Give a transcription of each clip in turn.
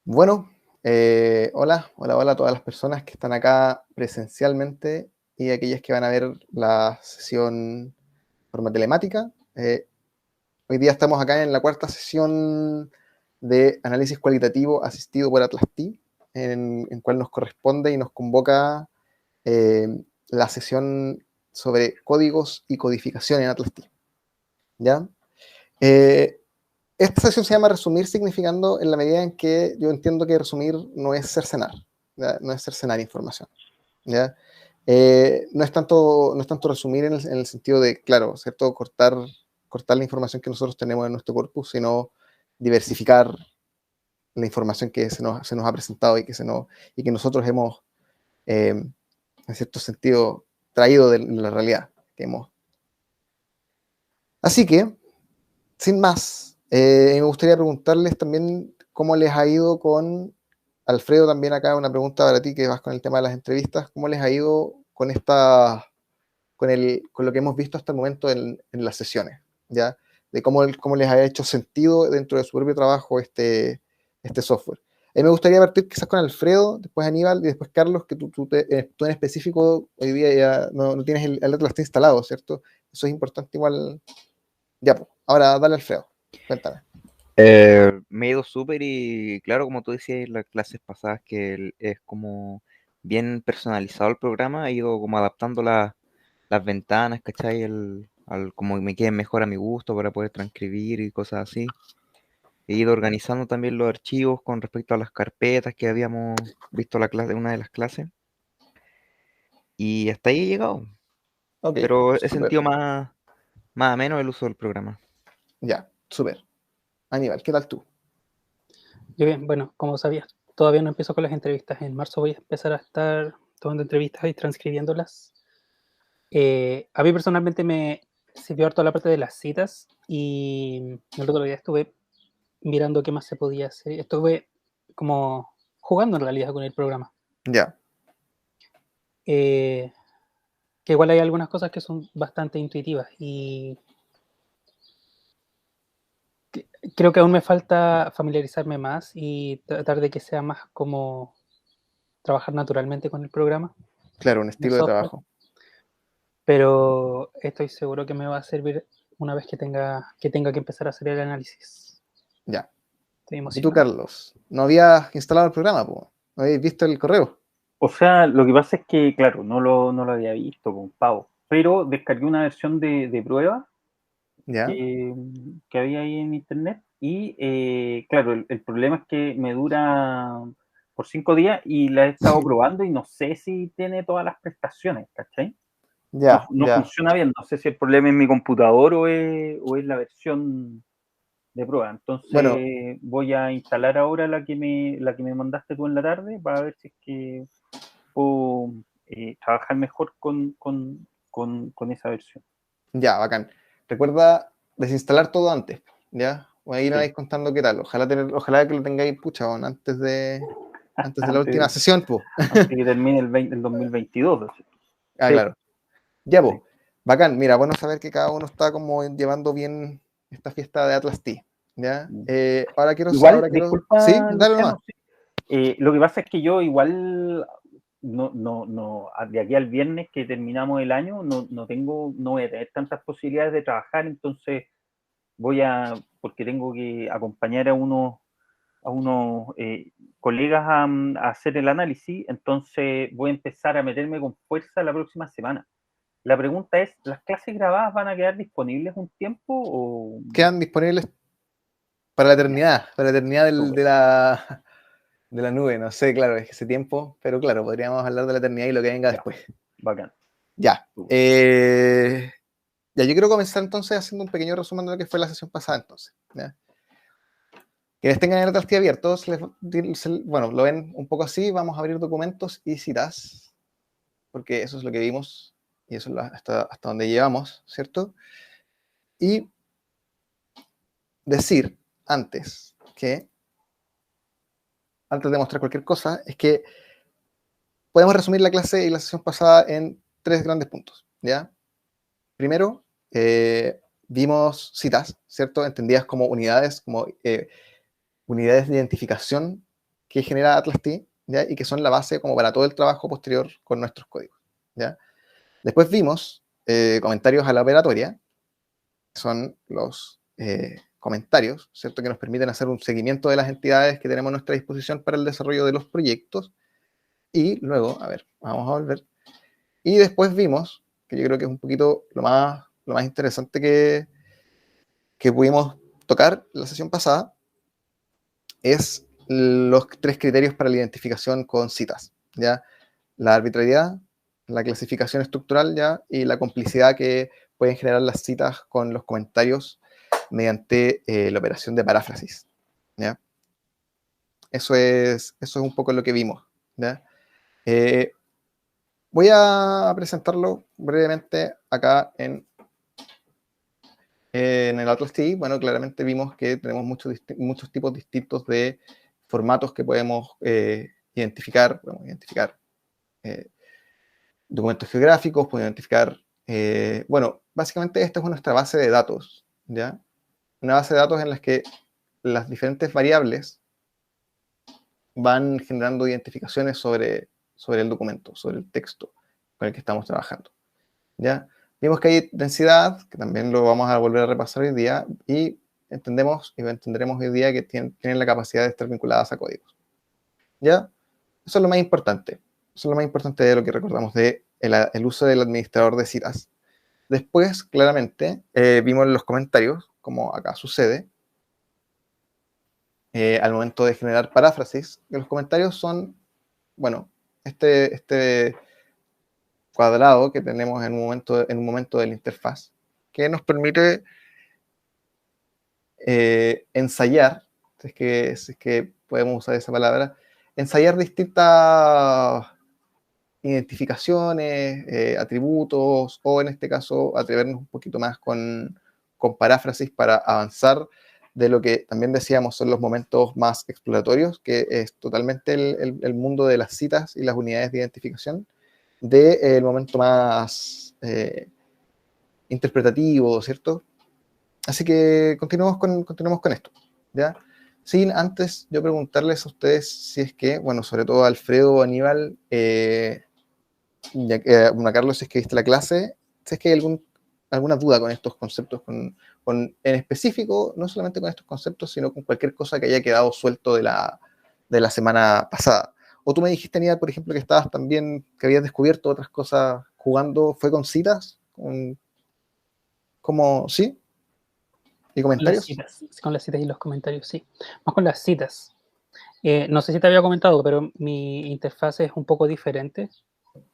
Bueno, hola a todas las personas que están acá presencialmente y aquellas que van a ver la sesión de forma telemática. Hoy día estamos acá en la cuarta sesión de análisis cualitativo asistido por Atlas-T, en cual nos corresponde y nos convoca eh, la sesión sobre códigos y codificación en Atlas-T. ¿Ya? Eh, Esta sesión se llama resumir, significando en la medida en que yo entiendo que resumir no es cercenar, ¿ya? No es cercenar información, ¿ya? No es tanto resumir en el sentido de, claro, ¿cierto? Cortar la información que nosotros tenemos en nuestro corpus, sino diversificar la información que se nos ha presentado y que nosotros hemos, en cierto sentido, traído de la realidad que hemos. Así que, sin más, me gustaría preguntarles también cómo les ha ido con Alfredo. También acá una pregunta para ti que vas con el tema de las entrevistas. ¿Cómo les ha ido con lo que hemos visto hasta el momento en las sesiones? ¿Ya? De cómo les ha hecho sentido dentro de su propio trabajo este software. Me gustaría partir quizás con Alfredo, después Aníbal y después Carlos, que tú en específico hoy día ya no tienes el Atlas instalado, ¿cierto? Eso es importante igual. Ya, pues, ahora dale Alfredo, cuéntame. Me he ido súper y claro, como tú decías en las clases pasadas, que es como bien personalizado el programa, he ido como adaptando las ventanas, ¿cachai? Como me queden mejor a mi gusto para poder transcribir y cosas así. He ido organizando también los archivos con respecto a las carpetas que habíamos visto una de las clases y hasta ahí he llegado, Ok, pero he súper. sentido más ameno el uso del programa. Ya, súper. Aníbal, ¿qué tal tú? Yo bien, bueno, como sabías, todavía no empiezo con las entrevistas. En marzo voy a empezar a estar tomando entrevistas y transcribiéndolas. A mí personalmente me sirvió harto la parte de las citas y el otro día estuve mirando qué más se podía hacer. Estuve como jugando en realidad con el programa. Ya, Eh, que igual hay algunas cosas que son bastante intuitivas y creo que aún me falta familiarizarme más y tratar de que sea más como trabajar naturalmente con el programa, claro, un con el estilo de software. trabajo. Pero estoy seguro que me va a servir una vez que tenga que empezar a hacer el análisis. Ya. Estoy ¿Y tú, emocionado. Carlos? ¿No habías instalado el programa, po? ¿No habías visto el correo? O sea, lo que pasa es que, claro, no lo había visto con Pavo, pero descargué una versión de prueba Ya. que había ahí en internet y, claro, el problema es que me dura por 5 días y la he estado probando y no sé si tiene todas las prestaciones, ¿cachai? No, Ya, no ya. funciona bien, no sé si el problema es mi computador o es la versión de prueba. Bueno, Entonces voy a instalar ahora la que me mandaste tú en la tarde para ver si es que puedo trabajar mejor con esa versión. ya, bacán. Recuerda desinstalar todo antes, ¿ya? O ahí me Sí, vais contando qué tal. Ojalá que lo tengáis, pucha, bueno, antes de la última antes, sesión, pues. antes que termine el 2022. ¿Sí? Ah, Sí, claro. Ya, pues. sí. Bacán. Mira, bueno saber que cada uno está como llevando bien esta fiesta de Atlas T. ¿Ya? Igual, Sí, disculpa, dale nomás. Luciano, sí. Lo que pasa es que yo igual no, de aquí al viernes que terminamos el año, no voy a tener tantas posibilidades de trabajar, entonces porque tengo que acompañar a unos colegas a hacer el análisis, entonces voy a empezar a meterme con fuerza la próxima semana. La pregunta es, ¿las clases grabadas van a quedar disponibles un tiempo o...? Quedan disponibles Ya, para la eternidad súper, de la nube. No sé, claro, es que ese tiempo, pero claro, podríamos hablar de la eternidad y lo que venga ya, después. bacán, Ya. súper. Ya, yo quiero comenzar entonces haciendo un pequeño resumen de lo que fue la sesión pasada entonces. ¿Ya? Quienes tengan el Atrasti abierto, bueno, lo ven un poco así, vamos a abrir documentos y citas, porque eso es lo que vimos y eso es hasta donde llevamos, ¿cierto? Y decir que, antes de mostrar cualquier cosa, es que podemos resumir la clase y la sesión pasada en tres grandes puntos, ¿ya? Primero, vimos citas, ¿cierto? Entendidas como unidades de identificación que genera Atlas T, ¿ya? Y que son la base como para todo el trabajo posterior con nuestros códigos, ¿ya? Después vimos comentarios a la operatoria, que son los comentarios, ¿cierto? Que nos permiten hacer un seguimiento de las entidades que tenemos a nuestra disposición para el desarrollo de los proyectos. Y luego, a ver, vamos a volver. Y después vimos, que yo creo que es un poquito lo más interesante que pudimos tocar la sesión pasada, es los 3 criterios para la identificación con citas, ¿ya? La arbitrariedad, la clasificación estructural, ¿ya? Y la complicidad que pueden generar las citas con los comentarios mediante la operación de paráfrasis, ¿ya? Eso es un poco lo que vimos, ¿ya? Voy a presentarlo brevemente acá en el Atlas TI. Bueno, claramente vimos que tenemos muchos tipos distintos de formatos que podemos identificar. Podemos identificar documentos geográficos, podemos identificar... bueno, básicamente esta es nuestra base de datos, ¿ya? Una base de datos en la que las diferentes variables van generando identificaciones sobre el documento, sobre el texto con el que estamos trabajando, ¿ya? Vimos que hay densidad, que también lo vamos a volver a repasar hoy día, y entenderemos hoy día que tienen la capacidad de estar vinculadas a códigos, ¿ya? Eso es lo más importante. Eso es lo más importante de lo que recordamos de el uso del administrador de citas. Después, claramente, vimos los comentarios, como acá sucede, al momento de generar paráfrasis. Y los comentarios son, bueno, este cuadrado que tenemos en un momento de la interfaz, que nos permite ensayar, si es que podemos usar esa palabra, ensayar distintas identificaciones, atributos, o en este caso atrevernos un poquito más con paráfrasis para avanzar de lo que también decíamos son los momentos más exploratorios, que es totalmente el mundo de las citas y las unidades de identificación, del momento más interpretativo, ¿cierto? Así que continuemos con esto, ¿ya? Sin antes yo preguntarles a ustedes si es que, bueno, sobre todo a Alfredo o Aníbal, bueno, a Carlos, si es que viste la clase, si es que hay alguna duda con estos conceptos, en específico, no solamente con estos conceptos, sino con cualquier cosa que haya quedado suelto de la semana pasada. O tú me dijiste, Aníbal, por ejemplo, que estabas también, que habías descubierto otras cosas jugando, ¿fue con citas? ¿Cómo? ¿Sí? ¿Y comentarios? Con las citas y los comentarios, sí. Más con las citas. No sé si te había comentado, pero mi interfaz es un poco diferente.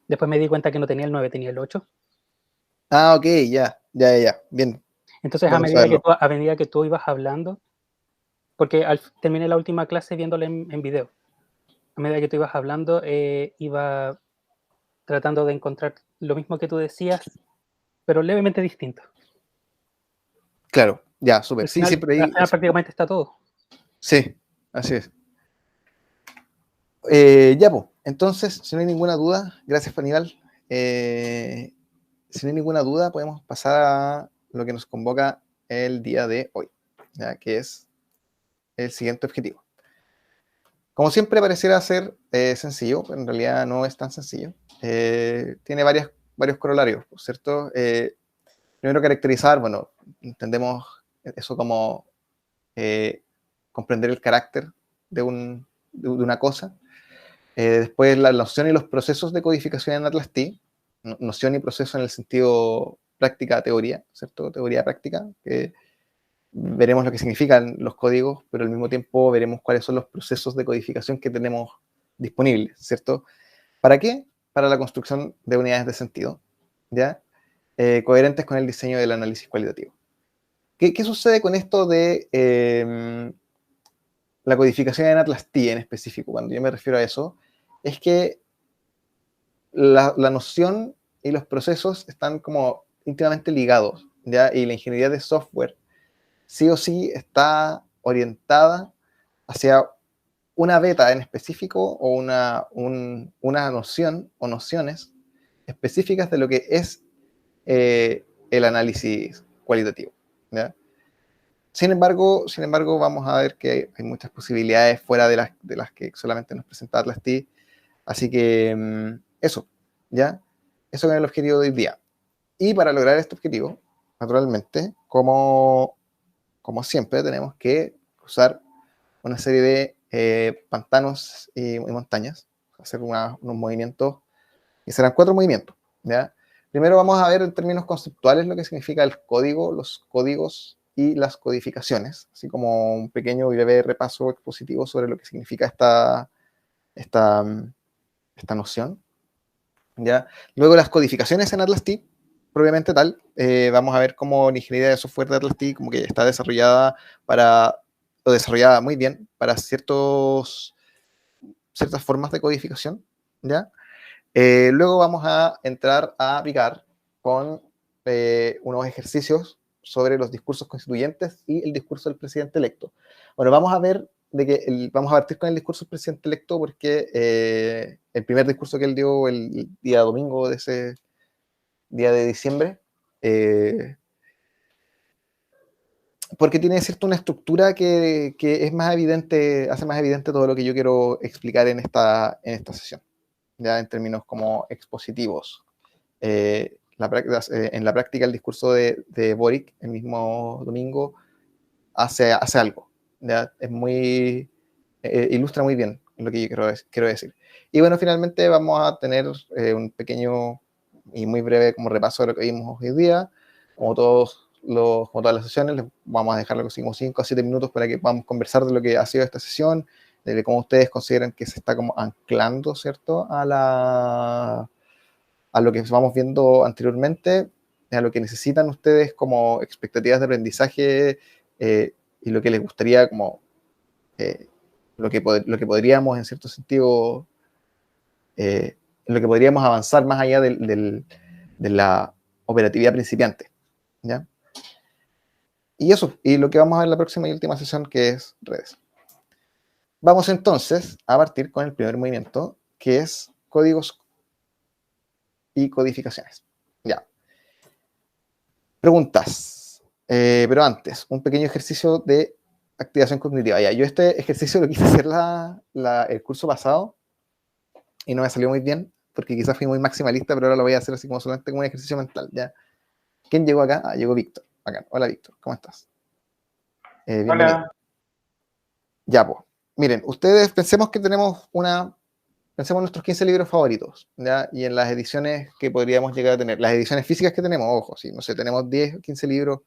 Después me di cuenta que no tenía el 9, tenía el 8. Ah, ok, ya, bien. Entonces, Bueno saberlo. a medida que tú ibas hablando, porque terminé la última clase viéndola en video. A medida que tú ibas hablando, iba tratando de encontrar lo mismo que tú decías, pero levemente distinto. Claro, ya, súper. Al Sí, final, siempre ahí. prácticamente está todo. Sí, así es. Ya, pues, entonces, si no hay ninguna duda, gracias, Aníbal. Si no hay ninguna duda, podemos pasar a lo que nos convoca el día de hoy, ¿ya? Que es el siguiente objetivo. Como siempre pareciera ser sencillo, pero en realidad no es tan sencillo. Tiene varios corolarios, ¿cierto? Primero, caracterizar, bueno, entendemos eso como comprender el carácter de una cosa. Después, la noción y los procesos de codificación en Atlas T, noción y proceso en el sentido práctica-teoría, ¿cierto? Teoría-práctica, que veremos lo que significan los códigos, pero al mismo tiempo veremos cuáles son los procesos de codificación que tenemos disponibles, ¿cierto? ¿Para qué? Para la construcción de unidades de sentido, ¿ya? Coherentes con el diseño del análisis cualitativo. ¿Qué sucede con esto de la codificación en Atlas T en específico? Cuando yo me refiero a eso, es que la noción y los procesos están como íntimamente ligados, ¿ya? Y la ingeniería de software sí o sí está orientada hacia una beta en específico o una noción o nociones específicas de lo que es el análisis cualitativo, ¿ya? Sin embargo, vamos a ver que hay muchas posibilidades fuera de las que solamente nos presenta Atlas-T. Así que eso, ¿ya? Eso es el objetivo de hoy día. Y para lograr este objetivo, naturalmente, como siempre, tenemos que cruzar una serie de pantanos y montañas, hacer unos movimientos, y serán 4 movimientos, ¿ya? Primero vamos a ver en términos conceptuales lo que significa el código, los códigos y las codificaciones, así como un pequeño y breve repaso expositivo sobre lo que significa esta noción, ¿ya? Luego las codificaciones en Atlas-T, propiamente tal, vamos a ver cómo la ingeniería de software de Atlas-T como que está desarrollada muy bien para ciertas formas de codificación, ¿ya? Luego vamos a entrar a aplicar con unos ejercicios sobre los discursos constituyentes y el discurso del presidente electo. Bueno, vamos a ver vamos a partir con el discurso del presidente electo porque el primer discurso que él dio el día domingo de ese día de diciembre, porque tiene cierto una estructura que es más evidente, hace más evidente todo lo que yo quiero explicar en esta sesión, ya en términos como expositivos. En la práctica el discurso de Boric el mismo domingo hace algo, ¿ya? Ilustra muy bien lo que yo quiero decir. Y bueno, finalmente vamos a tener un pequeño y muy breve como repaso de lo que vimos hoy día. Como todas las sesiones, les vamos a dejar como 5 a 7 minutos para que podamos conversar de lo que ha sido esta sesión, de cómo ustedes consideran que se está como anclando, ¿cierto?, a lo que vamos viendo anteriormente, a lo que necesitan ustedes como expectativas de aprendizaje y lo que les gustaría como lo que podríamos en cierto sentido en lo que podríamos avanzar más allá de la operatividad principiante, ¿ya? Y eso, y lo que vamos a ver en la próxima y última sesión, que es redes. Vamos entonces a partir con el primer movimiento, que es códigos y codificaciones. Ya. Preguntas. Pero antes, un pequeño ejercicio de activación cognitiva. Ya, yo este ejercicio lo quise hacer el curso pasado y no me salió muy bien, porque quizás fui muy maximalista, pero ahora lo voy a hacer así como solamente como un ejercicio mental, ¿ya? ¿Quién llegó acá? Ah, llegó Víctor. Acá. Hola, Víctor, ¿cómo estás? Bienvenido. Hola. Ya, pues. Miren, ustedes pensemos nuestros 15 libros favoritos, ¿ya? Y en las ediciones que podríamos llegar a tener, las ediciones físicas que tenemos, ojo, sí, no sé, tenemos 10 o 15 libros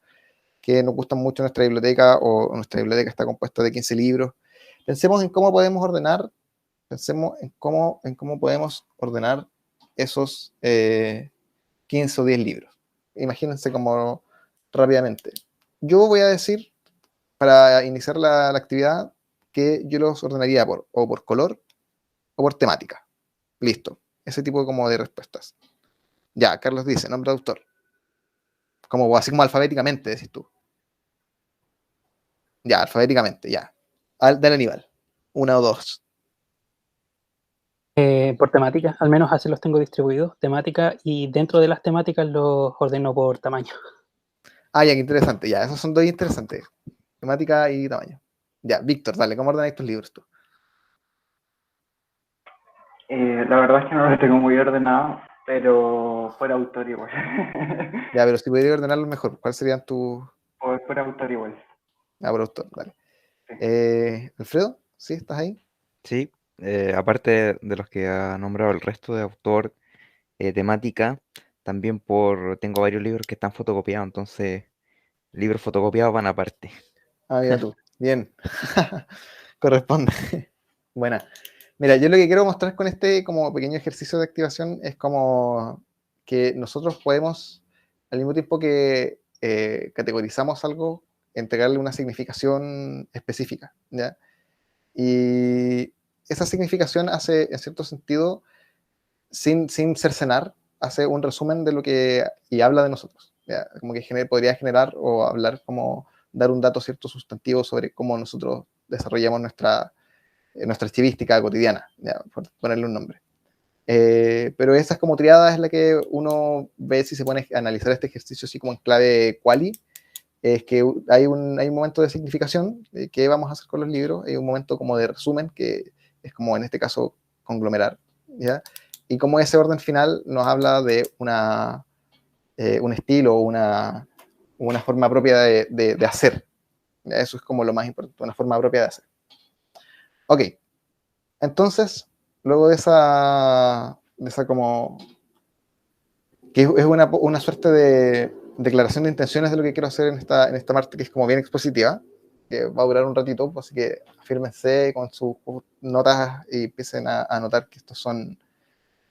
que nos gustan mucho en nuestra biblioteca, o nuestra biblioteca está compuesta de 15 libros. Pensemos en cómo podemos ordenar esos 15 o 10 libros. Imagínense como rápidamente. Yo voy a decir, para iniciar la actividad, que yo los ordenaría o por color o por temática. Listo. Ese tipo como de respuestas. Ya, Carlos dice, nombre de autor. Así como alfabéticamente, decís tú. Ya, alfabéticamente, ya. Dale, Aníbal. 1 o 2. Por temática, al menos así los tengo distribuidos. Temática, y dentro de las temáticas los ordeno por tamaño. Ah, ya, qué interesante. Ya, esos son dos interesantes. Temática y tamaño. Ya, Víctor, dale, ¿cómo ordenáis tus libros tú? La verdad es que no lo tengo muy ordenado, pero por autor igual. Ya, pero si pudieras ordenarlos mejor, ¿cuáles serían tus...? Por autor igual. Ah, por autor, dale. Sí. Alfredo, ¿sí? ¿Estás ahí? Sí, aparte de los que ha nombrado el resto de autor, temática, también tengo varios libros que están fotocopiados, entonces libros fotocopiados van aparte. Ah, mira tú. Bien. Corresponde. Buena. Mira, yo lo que quiero mostrar con este como pequeño ejercicio de activación es como que nosotros podemos, al mismo tiempo que categorizamos algo, entregarle una significación específica, ¿ya? Y esa significación hace, en cierto sentido, sin cercenar, hace un resumen de lo que y habla de nosotros, ¿ya? Como que podría generar o hablar como dar un dato cierto sustantivo sobre cómo nosotros desarrollamos nuestra archivística cotidiana, ¿ya? Por ponerle un nombre. Pero esa como triada es la que uno ve si se pone a analizar este ejercicio así como en clave quali, es que hay un momento de significación, qué vamos a hacer con los libros, hay un momento como de resumen, que es como en este caso conglomerar, ¿ya? Y como ese orden final nos habla de un estilo, una forma propia de hacer. Eso es como lo más importante, una forma propia de hacer. Ok, entonces, luego de esa como, que es una suerte de declaración de intenciones de lo que quiero hacer en esta parte, que es como bien expositiva, que va a durar un ratito, así que afírmense con sus notas y empiecen a anotar que estos son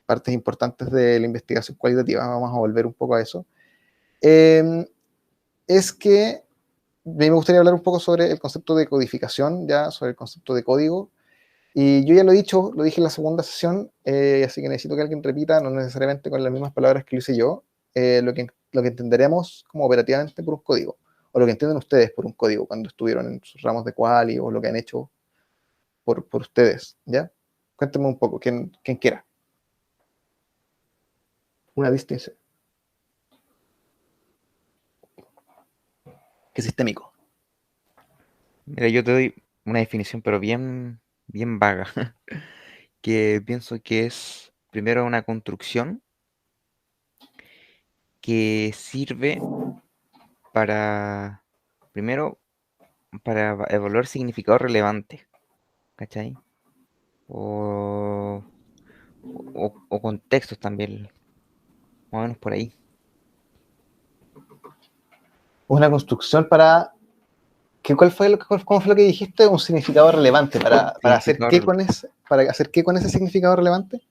partes importantes de la investigación cualitativa. Vamos a volver un poco a eso. Es que me gustaría hablar un poco sobre el concepto de codificación, ya sobre el concepto de código. Y yo ya lo he dicho, lo dije en la segunda sesión, así que necesito que alguien repita, no necesariamente con las mismas palabras que lo hice yo, lo que entenderemos como operativamente por un código, o lo que entienden ustedes por un código cuando estuvieron en sus ramos de quali, o lo que han hecho por ustedes, ¿ya? Cuéntenme un poco, quien quiera. Una distinción. ¿Qué sistémico? Mira, yo te doy una definición, pero bien, bien vaga, que pienso que es primero una construcción que sirve para, primero, para evaluar significado relevante, ¿cachai? O, o contextos también, más o menos por ahí. Una construcción para... ¿Cómo fue lo que dijiste? Un significado relevante. ¿Para hacer Significado qué con ese significado relevante?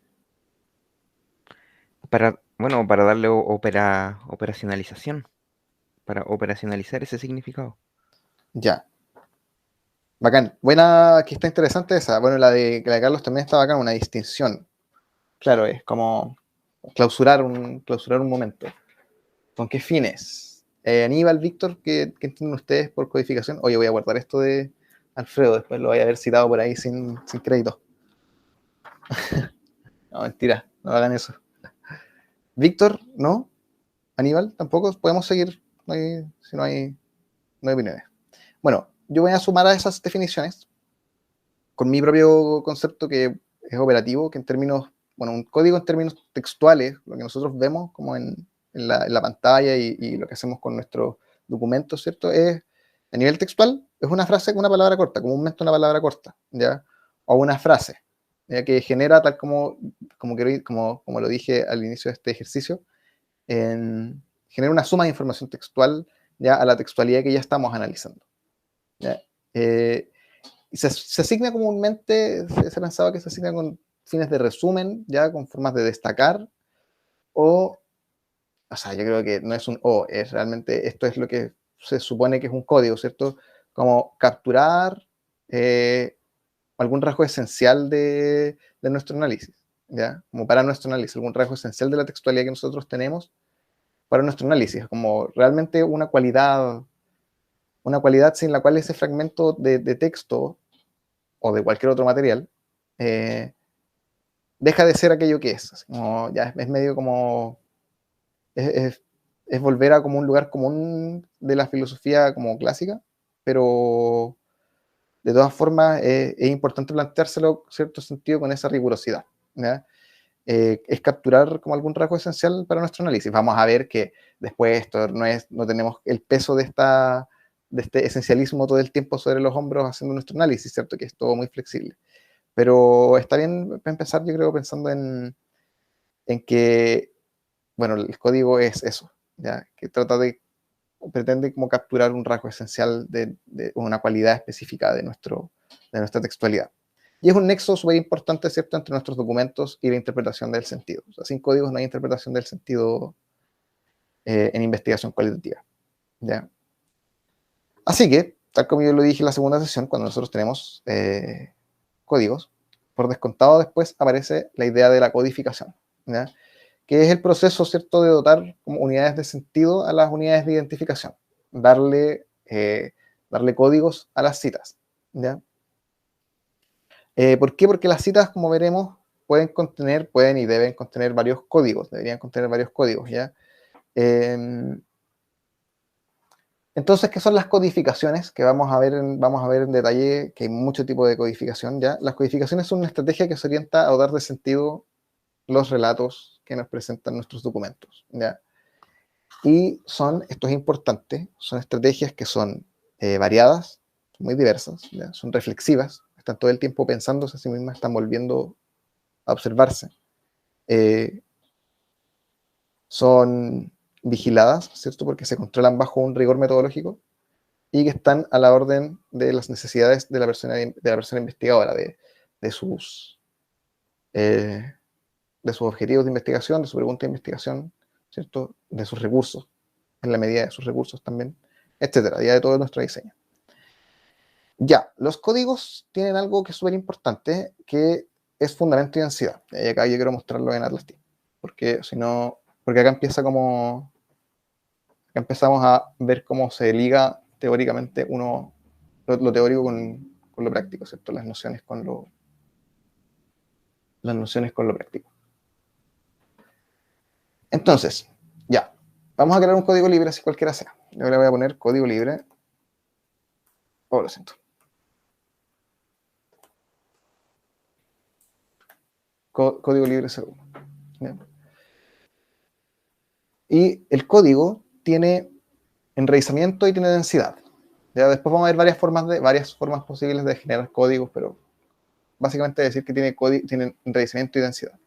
bueno, para darle operacionalización, para operacionalizar ese significado. Ya. Bacán. Buena, aquí está interesante esa. Bueno, la de Carlos también está bacán, una distinción. Claro, es como clausurar un momento. ¿Con qué fines? Aníbal, Víctor, ¿qué entienden ustedes por codificación? Oye, voy a guardar esto de Alfredo, después lo voy a haber citado por ahí sin crédito. No, mentira, no hagan eso. Víctor, ¿no? Aníbal, tampoco. Podemos seguir, si no hay opiniones. Bueno, yo voy a sumar a esas definiciones con mi propio concepto que es operativo, que en términos, bueno, un código en términos textuales, lo que nosotros vemos como en la pantalla y lo que hacemos con nuestros documentos, ¿cierto? Es, a nivel textual, es una frase con una palabra corta, comúnmente una palabra corta, ¿ya? O una frase, ¿ya? Que genera, tal como lo dije al inicio de este ejercicio, genera una suma de información textual, ya, a la textualidad que ya estamos analizando, ¿ya? Y se asigna comúnmente, se pensaba que se asigna con fines de resumen, ya con formas de destacar, o sea, yo creo que no es un o, es realmente, esto es lo que se supone que es un código, ¿cierto? Como capturar algún rasgo esencial de nuestro análisis, ¿ya? Como para nuestro análisis, algún rasgo esencial de la textualidad que nosotros tenemos para nuestro análisis, como realmente una cualidad sin la cual ese fragmento de texto o de cualquier otro material, deja de ser aquello que es. Como, ya es medio como... Es volver a como un lugar común de la filosofía como clásica, pero de todas formas es importante planteárselo en cierto sentido con esa rigurosidad, ¿ya? Es capturar como algún rasgo esencial para nuestro análisis. Vamos a ver que después esto no tenemos el peso de este esencialismo todo el tiempo sobre los hombros haciendo nuestro análisis, ¿cierto? Que es todo muy flexible. Pero está bien empezar, yo creo, pensando en que, bueno, el código es eso, ¿ya? Que pretende como capturar un rasgo esencial de una cualidad específica de nuestra textualidad. Y es un nexo súper importante, ¿cierto?, entre nuestros documentos y la interpretación del sentido. O sea, sin códigos no hay interpretación del sentido en investigación cualitativa, ¿ya? Así que, tal como yo lo dije en la segunda sesión, cuando nosotros tenemos códigos, por descontado después aparece la idea de la codificación, ¿ya? Que es el proceso, ¿cierto?, de dotar como unidades de sentido a las unidades de identificación, darle códigos a las citas, ¿ya? ¿Por qué? Porque las citas, como veremos, pueden y deben contener varios códigos, deberían contener varios códigos, ¿ya? Entonces, ¿qué son las codificaciones? Que vamos a ver en detalle, que hay mucho tipo de codificación, ¿ya? Las codificaciones son una estrategia que se orienta a dar de sentido los relatos que nos presentan nuestros documentos, ¿ya? Y esto es importante, son estrategias que son variadas, muy diversas, ¿ya? Son reflexivas, están todo el tiempo pensándose a sí mismas, están volviendo a observarse. Son vigiladas, ¿cierto? Porque se controlan bajo un rigor metodológico y que están a la orden de las necesidades de la persona investigadora, de sus objetivos de investigación, de su pregunta de investigación, ¿cierto? De sus recursos, en la medida de sus recursos también, etcétera, ya de todo nuestro diseño. Ya, los códigos tienen algo que es súper importante, que es fundamento y densidad. Y acá yo quiero mostrarlo en Atlas T, porque si no, porque acá empezamos a ver cómo se liga teóricamente lo teórico con lo práctico, ¿cierto? Las nociones con lo práctico. Entonces, ya, vamos a crear un código libre, así cualquiera sea. Yo le voy a poner código libre. Oh, lo siento. Código libre seguro. ¿Ya? Y el código tiene enraizamiento y tiene densidad. Ya después vamos a ver varias formas posibles de generar códigos, pero básicamente decir que tiene enraizamiento y densidad.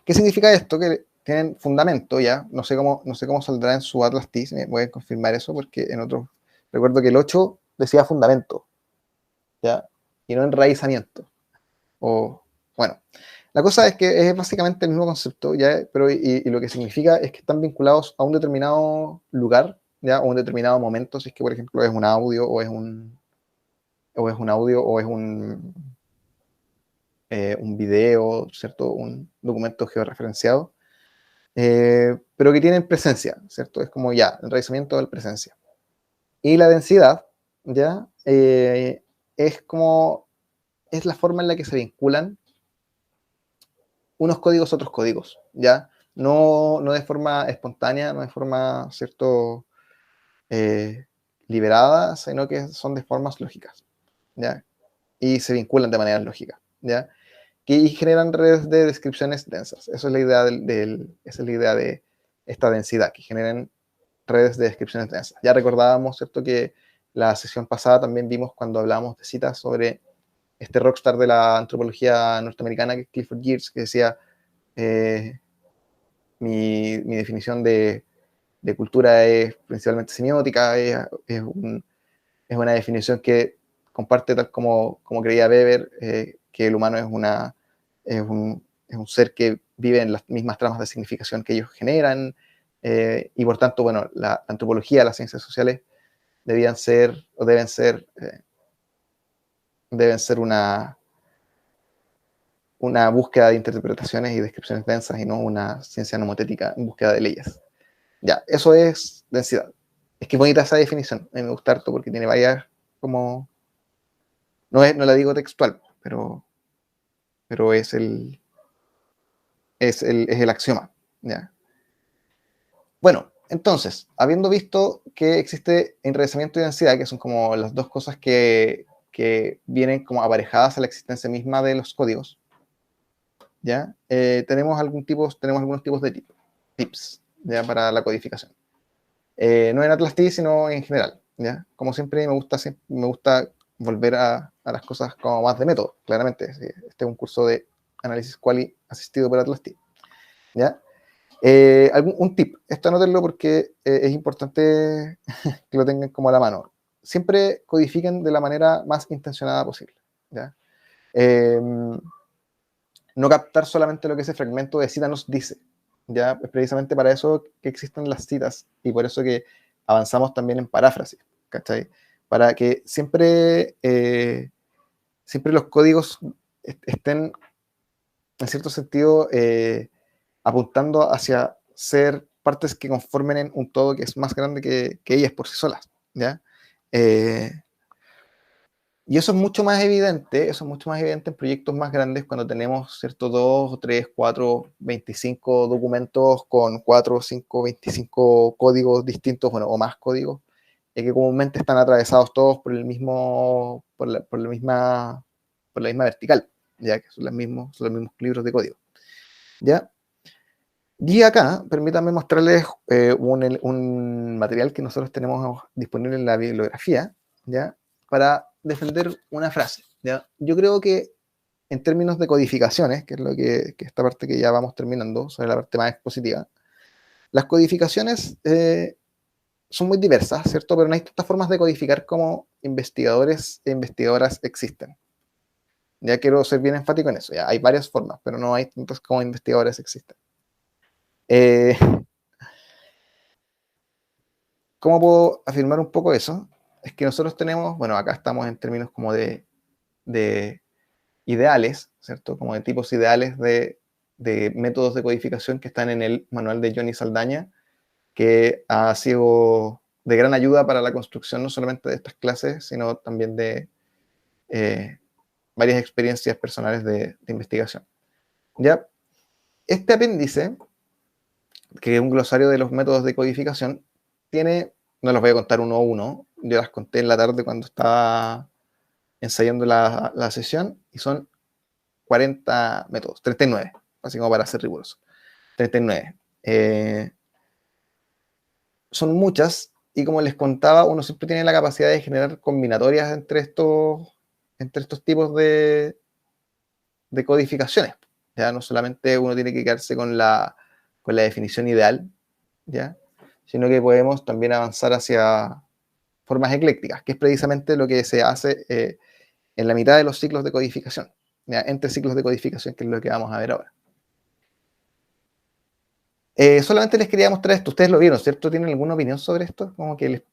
¿Qué significa esto? Que tienen fundamento, ya. No sé cómo saldrá en su Atlas T, si me pueden confirmar eso, porque en otros, recuerdo que el 8 decía fundamento, ya, y no enraizamiento. Bueno, la cosa es que es básicamente el mismo concepto, ¿ya? Pero y lo que significa es que están vinculados a un determinado lugar, ¿ya? O un determinado momento, si es que, por ejemplo, es un audio o es un video, ¿cierto? Un documento georreferenciado, pero que tienen presencia, ¿cierto? Es como ya, enraizamiento de presencia. Y la densidad, ¿ya? Es la forma en la que se vinculan unos códigos a otros códigos, ¿ya? No de forma espontánea, no de forma, ¿cierto? Liberada, sino que son de formas lógicas, ¿ya? Y se vinculan de manera lógica, ¿ya? Y generan redes de descripciones densas. Esa es la idea esa es la idea de esta densidad, que generen redes de descripciones densas. Ya recordábamos, ¿cierto?, que la sesión pasada también vimos cuando hablábamos de citas sobre este rockstar de la antropología norteamericana, que es Clifford Geertz, que decía, mi definición de cultura es principalmente semiótica, es una definición que comparte, tal como creía Weber, que el humano es un ser que vive en las mismas tramas de significación que ellos generan, y por tanto, bueno, la antropología, las ciencias sociales deben ser una búsqueda de interpretaciones y descripciones densas y no una ciencia nomotética en búsqueda de leyes. Ya, eso es densidad. Es que es bonita esa definición, a mí me gusta harto porque tiene varias, como, no la digo textual, pero es el axioma, ¿ya? Bueno, entonces, habiendo visto que existe enraizamiento y densidad, que son como las dos cosas que vienen como aparejadas a la existencia misma de los códigos, ¿ya? Tenemos algunos tipos de tips, ¿ya? Para la codificación. No en Atlas T, sino en general, ¿ya? Como siempre, me gusta volver a las cosas como más de método, claramente. Este es un curso de análisis quali asistido por Atlas T, ¿ya? Un tip, esto anótenlo porque es importante que lo tengan como a la mano. Siempre codifiquen de la manera más intencionada posible, ¿ya? No captar solamente lo que ese fragmento de cita nos dice, ¿ya? Es precisamente para eso que existen las citas y por eso que avanzamos también en paráfrasis, ¿cachai? Para que siempre los códigos estén, en cierto sentido, apuntando hacia ser partes que conformen en un todo que es más grande que ellas por sí solas, ¿ya? Y eso es mucho más evidente, en proyectos más grandes cuando tenemos, ¿cierto?, 2, 3, 4, 25 documentos con 4, 5, 25 códigos distintos, bueno, o más códigos, que comúnmente están atravesados todos por la misma vertical, ya que son los mismos libros de código. ¿Ya? Y acá, permítanme mostrarles un material que nosotros tenemos disponible en la bibliografía, ¿ya? Para defender una frase, ¿ya? Yo creo que en términos de codificaciones, que es esta parte que ya vamos terminando, sobre la parte más expositiva, las codificaciones son muy diversas, ¿cierto? Pero no hay tantas formas de codificar como investigadores e investigadoras existen. Ya quiero ser bien enfático en eso. Ya hay varias formas, pero no hay tantas como investigadores existen. ¿Cómo puedo afirmar un poco eso? Es que nosotros tenemos, bueno, acá estamos en términos como de ideales, ¿cierto? Como de tipos ideales de métodos de codificación que están en el manual de Johnny Saldaña, que ha sido de gran ayuda para la construcción no solamente de estas clases, sino también de varias experiencias personales de investigación. ¿Ya? Este apéndice, que es un glosario de los métodos de codificación, tiene, no los voy a contar uno a uno, yo las conté en la tarde cuando estaba ensayando la sesión, y son 40 métodos, 39, así como para ser riguroso. 39. Son muchas, y como les contaba, uno siempre tiene la capacidad de generar combinatorias entre estos tipos de codificaciones. Ya no solamente uno tiene que quedarse con la definición ideal, ¿ya? Sino que podemos también avanzar hacia formas eclécticas, que es precisamente lo que se hace en la mitad de los ciclos de codificación, ¿ya? Entre ciclos de codificación, que es lo que vamos a ver ahora. Solamente les quería mostrar esto. Ustedes lo vieron, ¿cierto? ¿Tienen alguna opinión sobre esto? Como que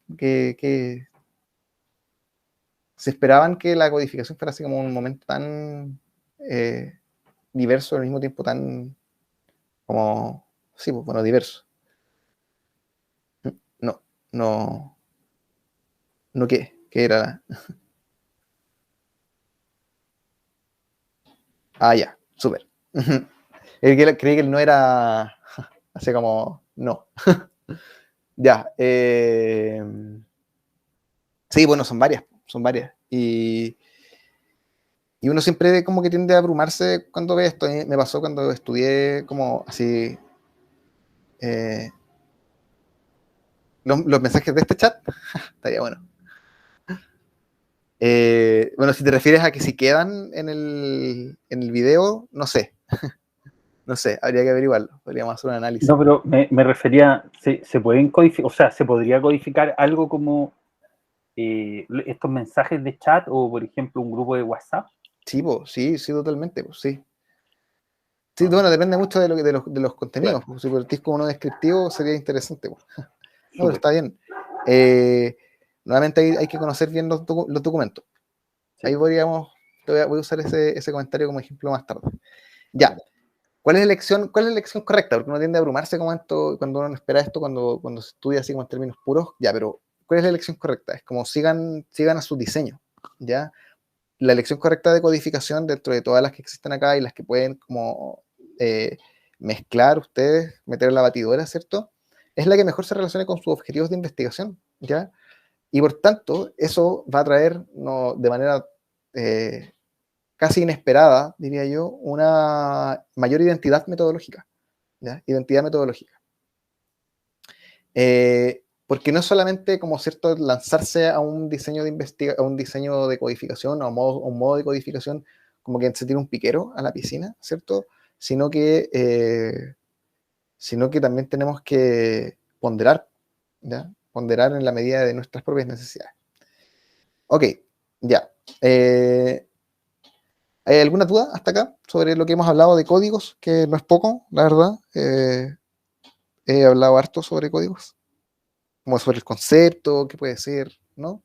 se esperaban que la codificación fuera así como un momento tan diverso, al mismo tiempo tan como, sí, pues, bueno, diverso. No, ¿qué era? Ya, súper. Creí que él no era así como, no. Ya. Sí, bueno, son varias. Y uno siempre como que tiende a abrumarse cuando ve esto. Me pasó cuando estudié como así los mensajes de este chat. Estaría bueno. Bueno, si te refieres a que si quedan en el video, no sé. No sé, habría que averiguarlo. Podríamos hacer un análisis. No, pero me refería, ¿se pueden codificar? O sea, ¿se podría codificar algo como estos mensajes de chat o, por ejemplo, un grupo de WhatsApp? Sí, sí, totalmente, sí. Sí, bueno, depende mucho de los contenidos. Claro. Si partís con uno descriptivo sería interesante. No, pero está bien. Nuevamente hay que conocer bien los documentos. Sí. Ahí voy a usar ese comentario como ejemplo más tarde. Ya. ¿Cuál es la elección correcta? Porque uno tiende a abrumarse como esto, cuando uno espera esto, cuando se estudia así como en términos puros. Ya, pero ¿cuál es la elección correcta? Es como sigan a su diseño, ¿ya? La elección correcta de codificación dentro de todas las que existen acá y las que pueden como mezclar ustedes, meter en la batidora, ¿cierto? Es la que mejor se relacione con sus objetivos de investigación, ¿ya? Y por tanto, eso va a traer de manera casi inesperada, diría yo, una mayor identidad metodológica, ¿ya? Identidad metodológica. Porque no es solamente como cierto lanzarse a un diseño a un diseño de codificación, a un modo de codificación, como que se tira un piquero a la piscina, ¿cierto? Sino que también tenemos que ponderar, ¿ya? Ponderar en la medida de nuestras propias necesidades. Ok, ya. ¿Hay alguna duda hasta acá sobre lo que hemos hablado de códigos? Que no es poco, la verdad. He hablado harto sobre códigos. Como sobre el concepto, qué puede ser, ¿no?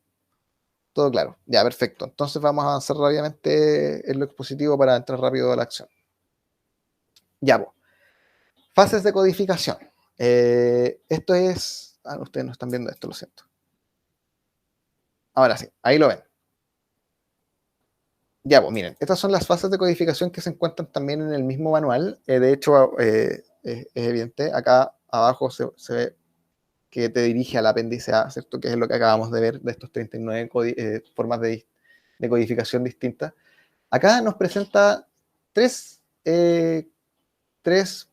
Todo claro. Ya, perfecto. Entonces vamos a avanzar rápidamente en lo expositivo para entrar rápido a la acción. Ya, pues. Fases de codificación. Esto es... ustedes no están viendo esto, lo siento. Ahora sí, ahí lo ven. Ya, pues miren, estas son las fases de codificación que se encuentran también en el mismo manual. De hecho, es evidente, acá abajo se ve que te dirige al apéndice A, ¿cierto? Que es lo que acabamos de ver de estos 39 formas de codificación distintas. Acá nos presenta tres,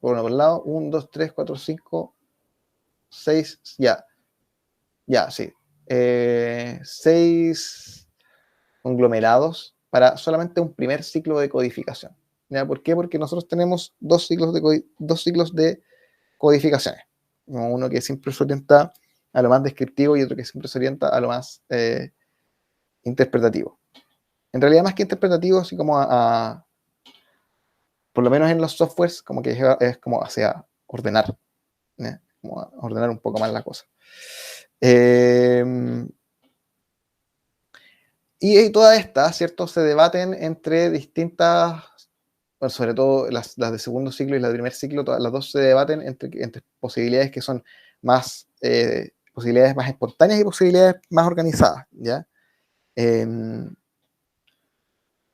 bueno, por un lado, 1, 2, 3, 4, 5, 6, sí. 6 conglomerados para solamente un primer ciclo de codificación. ¿Ya? ¿Por qué? Porque nosotros tenemos dos ciclos de codificaciones. Uno que siempre se orienta a lo más descriptivo y otro que siempre se orienta a lo más interpretativo. En realidad, más que interpretativo, así como por lo menos en los softwares, como que es como hacia ordenar, ¿eh? Como a ordenar un poco más la cosa. Y todas estas, ¿cierto? Se debaten entre distintas, bueno, sobre todo las de segundo ciclo y las de primer ciclo, todas las dos se debaten entre posibilidades que son más, posibilidades más espontáneas y posibilidades más organizadas, ¿ya?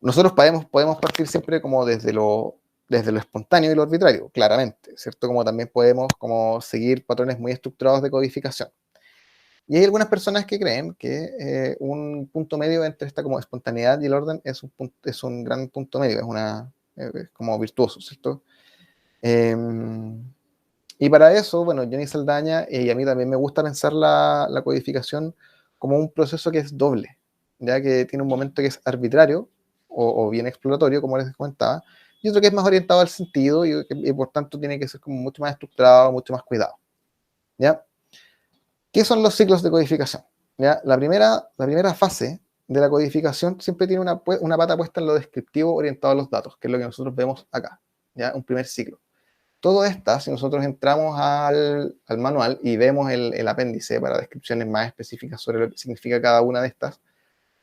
Nosotros podemos partir siempre como desde lo espontáneo y lo arbitrario, claramente, ¿cierto? Como también podemos como seguir patrones muy estructurados de codificación. Y hay algunas personas que creen que un punto medio entre esta como espontaneidad y el orden es un gran punto medio, es como virtuoso, ¿cierto? Y para eso, bueno, Johnny Saldaña y a mí también me gusta pensar la codificación como un proceso que es doble, ya que tiene un momento que es arbitrario o bien exploratorio, como les comentaba, y otro que es más orientado al sentido y por tanto tiene que ser como mucho más estructurado, mucho más cuidado, ¿ya? ¿Qué son los ciclos de codificación? ¿Ya? La primera fase de la codificación siempre tiene una pata puesta en lo descriptivo orientado a los datos, que es lo que nosotros vemos acá, ¿ya? Un primer ciclo. Todo esto, si nosotros entramos al manual y vemos el apéndice para descripciones más específicas sobre lo que significa cada una de estas,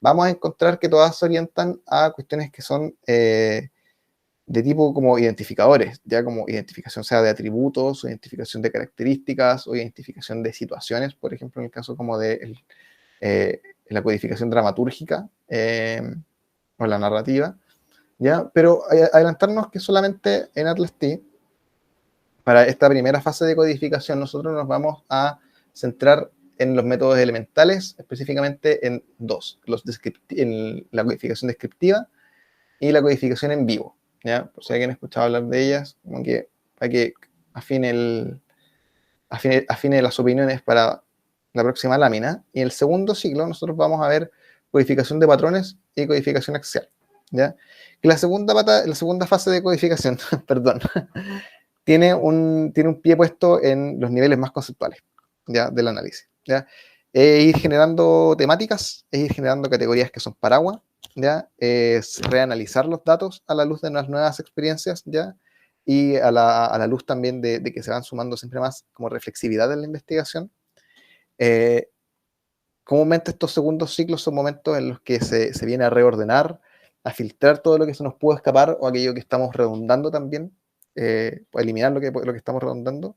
vamos a encontrar que todas se orientan a cuestiones que son de tipo como identificadores, ya como identificación sea de atributos, o identificación de características, o identificación de situaciones, por ejemplo, en el caso como de la codificación dramatúrgica o la narrativa, ¿ya? Pero adelantarnos que solamente en ATLAS-T, para esta primera fase de codificación, nosotros nos vamos a centrar en los métodos elementales, específicamente en dos, en la codificación descriptiva y la codificación en vivo, ¿ya? Por si alguien ha escuchado hablar de ellas, como que para que afine las opiniones para la próxima lámina. Y en el segundo ciclo nosotros vamos a ver codificación de patrones y codificación axial, ¿ya? Y la segunda fase de codificación, perdón, tiene un pie puesto en los niveles más conceptuales, ¿ya? Del análisis, ¿ya? Ir generando temáticas, ir generando categorías que son paraguas, ¿ya? Es reanalizar los datos a la luz de unas nuevas experiencias, ¿ya? Y a la luz también de que se van sumando siempre más como reflexividad en la investigación. Comúnmente estos segundos ciclos son momentos en los que se viene a reordenar, a filtrar todo lo que se nos pudo escapar o aquello que estamos redundando también, a eliminar lo que estamos redundando.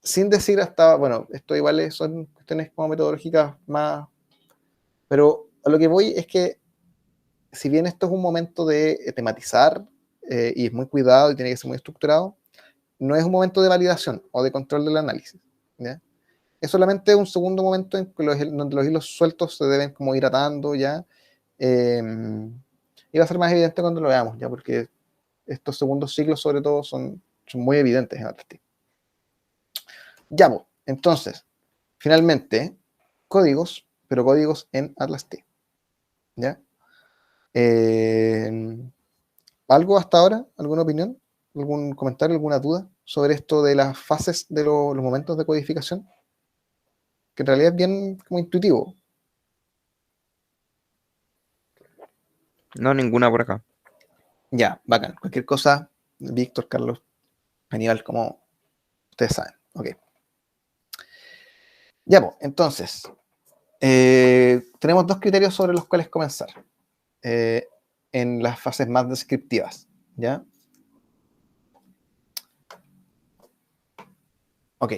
Sin decir hasta, bueno, esto igual son cuestiones como metodológicas más, pero a lo que voy es que si bien esto es un momento de tematizar y es muy cuidado y tiene que ser muy estructurado, no es un momento de validación o de control del análisis, ¿ya? Es solamente un segundo momento en que donde los hilos sueltos se deben como ir atando ya, y va a ser más evidente cuando lo veamos, ya, porque estos segundos ciclos sobre todo son muy evidentes en ATLAS-T. Ya, pues, entonces, finalmente, códigos, pero códigos en ATLAS-T, ¿ya? ¿Algo hasta ahora? ¿Alguna opinión? ¿Algún comentario? ¿Alguna duda sobre esto de las fases de los momentos de codificación? Que en realidad es bien como intuitivo. No, ninguna por acá. Ya, bacán. Cualquier cosa, Víctor, Carlos, Aníbal, como ustedes saben. Ok. Ya, pues, entonces, tenemos dos criterios sobre los cuales comenzar en las fases más descriptivas, ¿ya? Ok.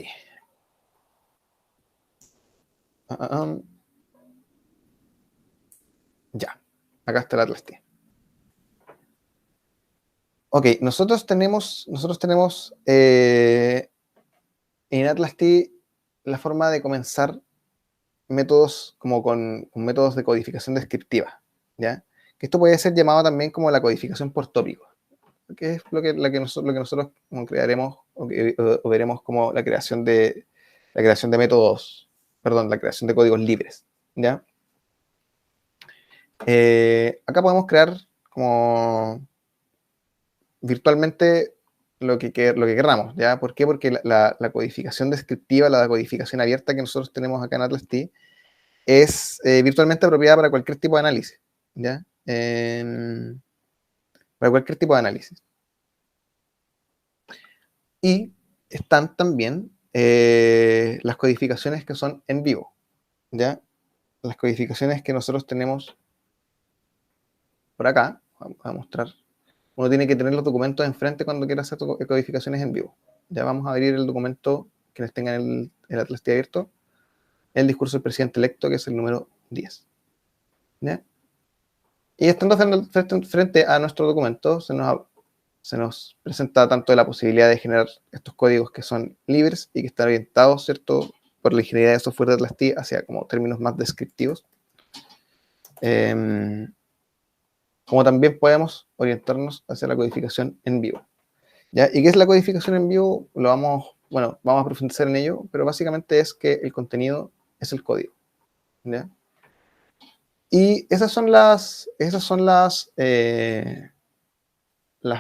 Ya, acá está el ATLAS-T. Ok, nosotros tenemos en ATLAS-T la forma de comenzar métodos como con métodos de codificación descriptiva, ¿ya? Que esto puede ser llamado también como la codificación por tópicos, que es lo que nosotros como crearemos o veremos como la creación de métodos, perdón, la creación de códigos libres, ¿ya? Acá podemos crear como virtualmente lo que querramos, ¿ya? ¿Por qué? Porque la codificación descriptiva, la codificación abierta que nosotros tenemos acá en AtlasT es virtualmente apropiada para cualquier tipo de análisis, ¿ya? Para cualquier tipo de análisis. Y están también las codificaciones que son en vivo, ¿ya? Las codificaciones que nosotros tenemos por acá, vamos a mostrar. Uno tiene que tener los documentos enfrente cuando quiera hacer codificaciones en vivo. Ya vamos a abrir el documento, quienes tengan el AtlasT abierto, el discurso del presidente electo, que es el número 10. ¿Ya? Y estando frente a nuestro documento, se nos presenta tanto la posibilidad de generar estos códigos que son libres y que están orientados, ¿cierto?, por la ingeniería de software de AtlasT hacia como términos más descriptivos. Como también podemos orientarnos hacia la codificación en vivo, ¿ya? ¿Y qué es la codificación en vivo? Vamos a profundizar en ello, pero básicamente es que el contenido es el código, ¿ya? Y esas son las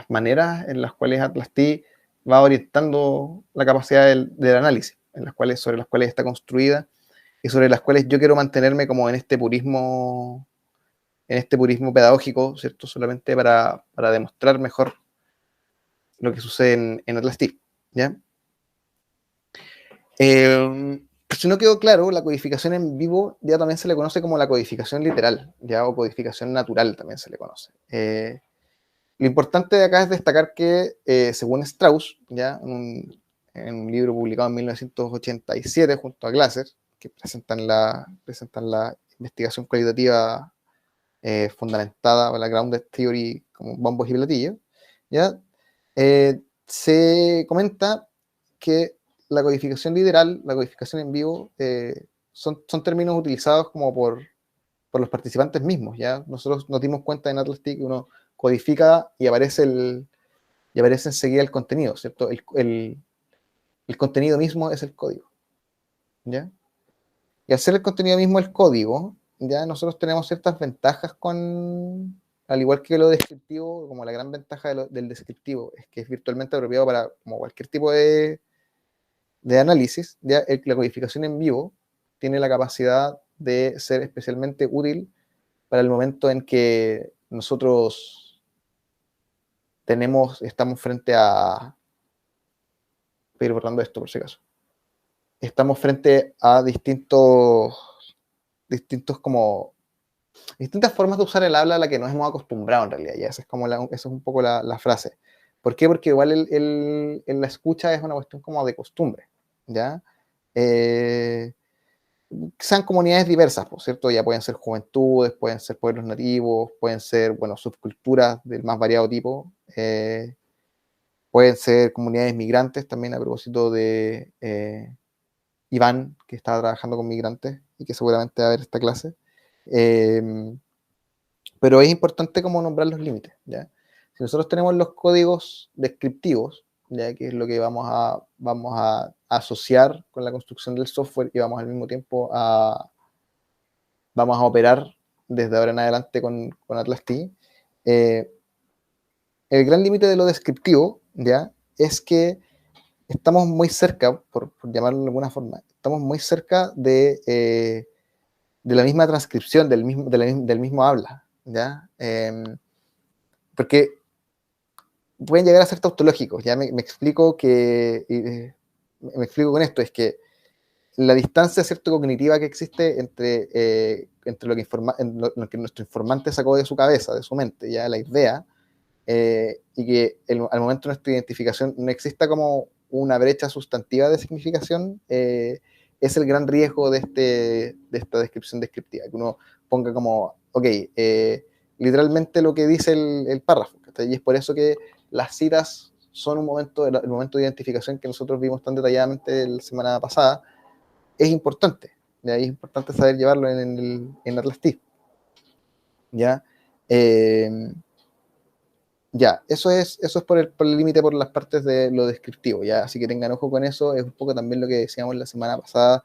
maneras en las cuales AtlasT va orientando la capacidad del análisis, sobre las cuales está construida y sobre las cuales yo quiero mantenerme como en este purismo pedagógico, ¿cierto? Solamente para demostrar mejor lo que sucede en AtlasT, ¿ya? Si no quedó claro, la codificación en vivo ya también se le conoce como la codificación literal, ¿ya? O codificación natural también se le conoce. Lo importante de acá es destacar que, según Strauss, ¿ya? En un libro publicado en 1987 junto a Glasser, que presentan la investigación cualitativa fundamentada o la grounded theory como bombos y platillos, ¿ya? Se comenta que la codificación literal, la codificación en vivo, son términos utilizados como por los participantes mismos, ¿ya? Nosotros nos dimos cuenta en AtlasT que uno codifica y aparece enseguida el contenido, ¿cierto? El contenido mismo es el código, ¿ya? Y al ser el contenido mismo el código, ya nosotros tenemos ciertas ventajas al igual que lo descriptivo, como la gran ventaja del descriptivo es que es virtualmente apropiado para como cualquier tipo de análisis. Ya la codificación en vivo tiene la capacidad de ser especialmente útil para el momento en que nosotros estamos frente a... Voy a ir borrando esto por si acaso. Estamos frente a distintas formas de usar el habla a la que nos hemos acostumbrado en realidad, ya esa es un poco la frase. ¿Por qué? Porque igual la escucha es una cuestión como de costumbre, ¿ya? Sean comunidades diversas, por cierto, ya pueden ser juventudes, pueden ser pueblos nativos, pueden ser, subculturas del más variado tipo, pueden ser comunidades migrantes también, a propósito de Iván, que estaba trabajando con migrantes y que seguramente va a ver esta clase. Pero es importante como nombrar los límites, ¿ya? Si nosotros tenemos los códigos descriptivos, ¿ya? Que es lo que vamos a asociar con la construcción del software y vamos al mismo tiempo vamos a operar desde ahora en adelante con AtlasT. El gran límite de lo descriptivo, ¿ya? Es que estamos muy cerca, por llamarlo de alguna forma, estamos muy cerca de la misma transcripción, del mismo habla, ¿ya? Porque pueden llegar a ser tautológicos, ¿ya? Me explico con esto, es que la distancia, ¿cierto?, cognitiva que existe entre lo que nuestro informante sacó de su cabeza, de su mente, ya la idea, y que al momento de nuestra identificación no exista como una brecha sustantiva de significación, es el gran riesgo de esta descripción descriptiva, que uno ponga como, ok, literalmente lo que dice el párrafo, y es por eso que las citas son el momento de identificación que nosotros vimos tan detalladamente la semana pasada, es importante. ¿Ya? Y es importante saber llevarlo en Atlas T. ¿Ya? Ya, eso es por el límite, por las partes de lo descriptivo, ¿ya? Así que tengan ojo con eso. Es un poco también lo que decíamos la semana pasada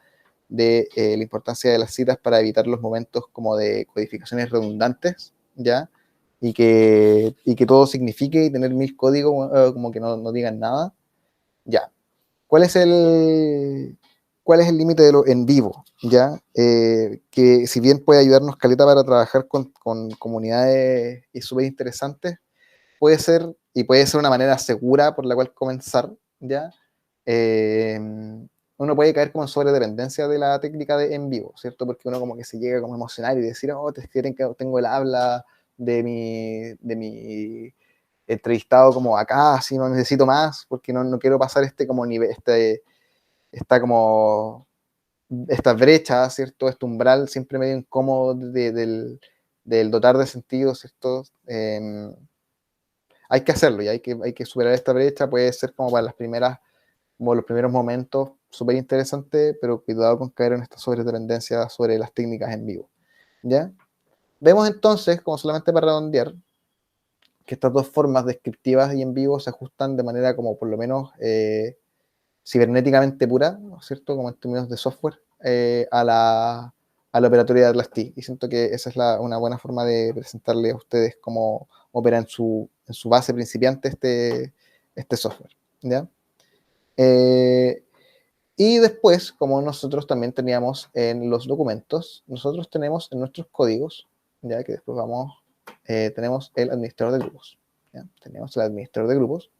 de la importancia de las citas para evitar los momentos como de codificaciones redundantes, ¿ya? Y que todo signifique y tener 1000 códigos como que no digan nada. Ya. ¿Cuál es el límite de lo en vivo? ¿Ya? Que si bien puede ayudarnos caleta para trabajar con comunidades y súper interesantes, puede ser una manera segura por la cual comenzar, ¿ya? Uno puede caer como en sobredependencia de la técnica de en vivo, ¿cierto? Porque uno como que se llega como a emocionar y decir, oh, te quieren que tengo el habla de mi entrevistado como acá, así no necesito más, porque no quiero pasar este como nivel, esta brecha, ¿cierto? Este umbral siempre medio incómodo del dotar de sentido, ¿cierto? Hay que hacerlo y hay que superar esta brecha. Puede ser como para como los primeros momentos, súper interesante, pero cuidado con caer en esta sobredependencia sobre las técnicas en vivo, ¿ya? Vemos entonces, como solamente para redondear, que estas dos formas descriptivas y en vivo se ajustan de manera como por lo menos cibernéticamente pura, ¿no es cierto? Como en términos de software, a la operatoria de Atlas T. Y siento que esa es una buena forma de presentarle a ustedes cómo opera en su base principiante este software, ¿ya? Y después, como nosotros también teníamos en los documentos, nosotros tenemos en nuestros códigos, ya que después tenemos el administrador de grupos, ¿ya? Tenemos el administrador de grupos,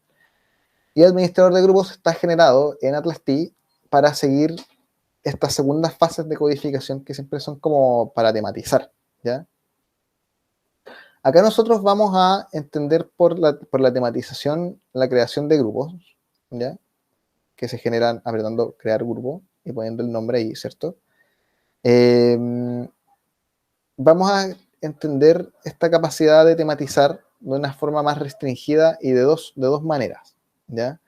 y el administrador de grupos está generado en Atlas T para seguir estas segundas fases de codificación que siempre son como para tematizar, ¿ya? Acá nosotros vamos a entender por la tematización la creación de grupos, ¿ya? Que se generan apretando crear grupo y poniendo el nombre ahí, ¿cierto? Vamos a entender esta capacidad de tematizar de una forma más restringida y de dos maneras, ¿ya?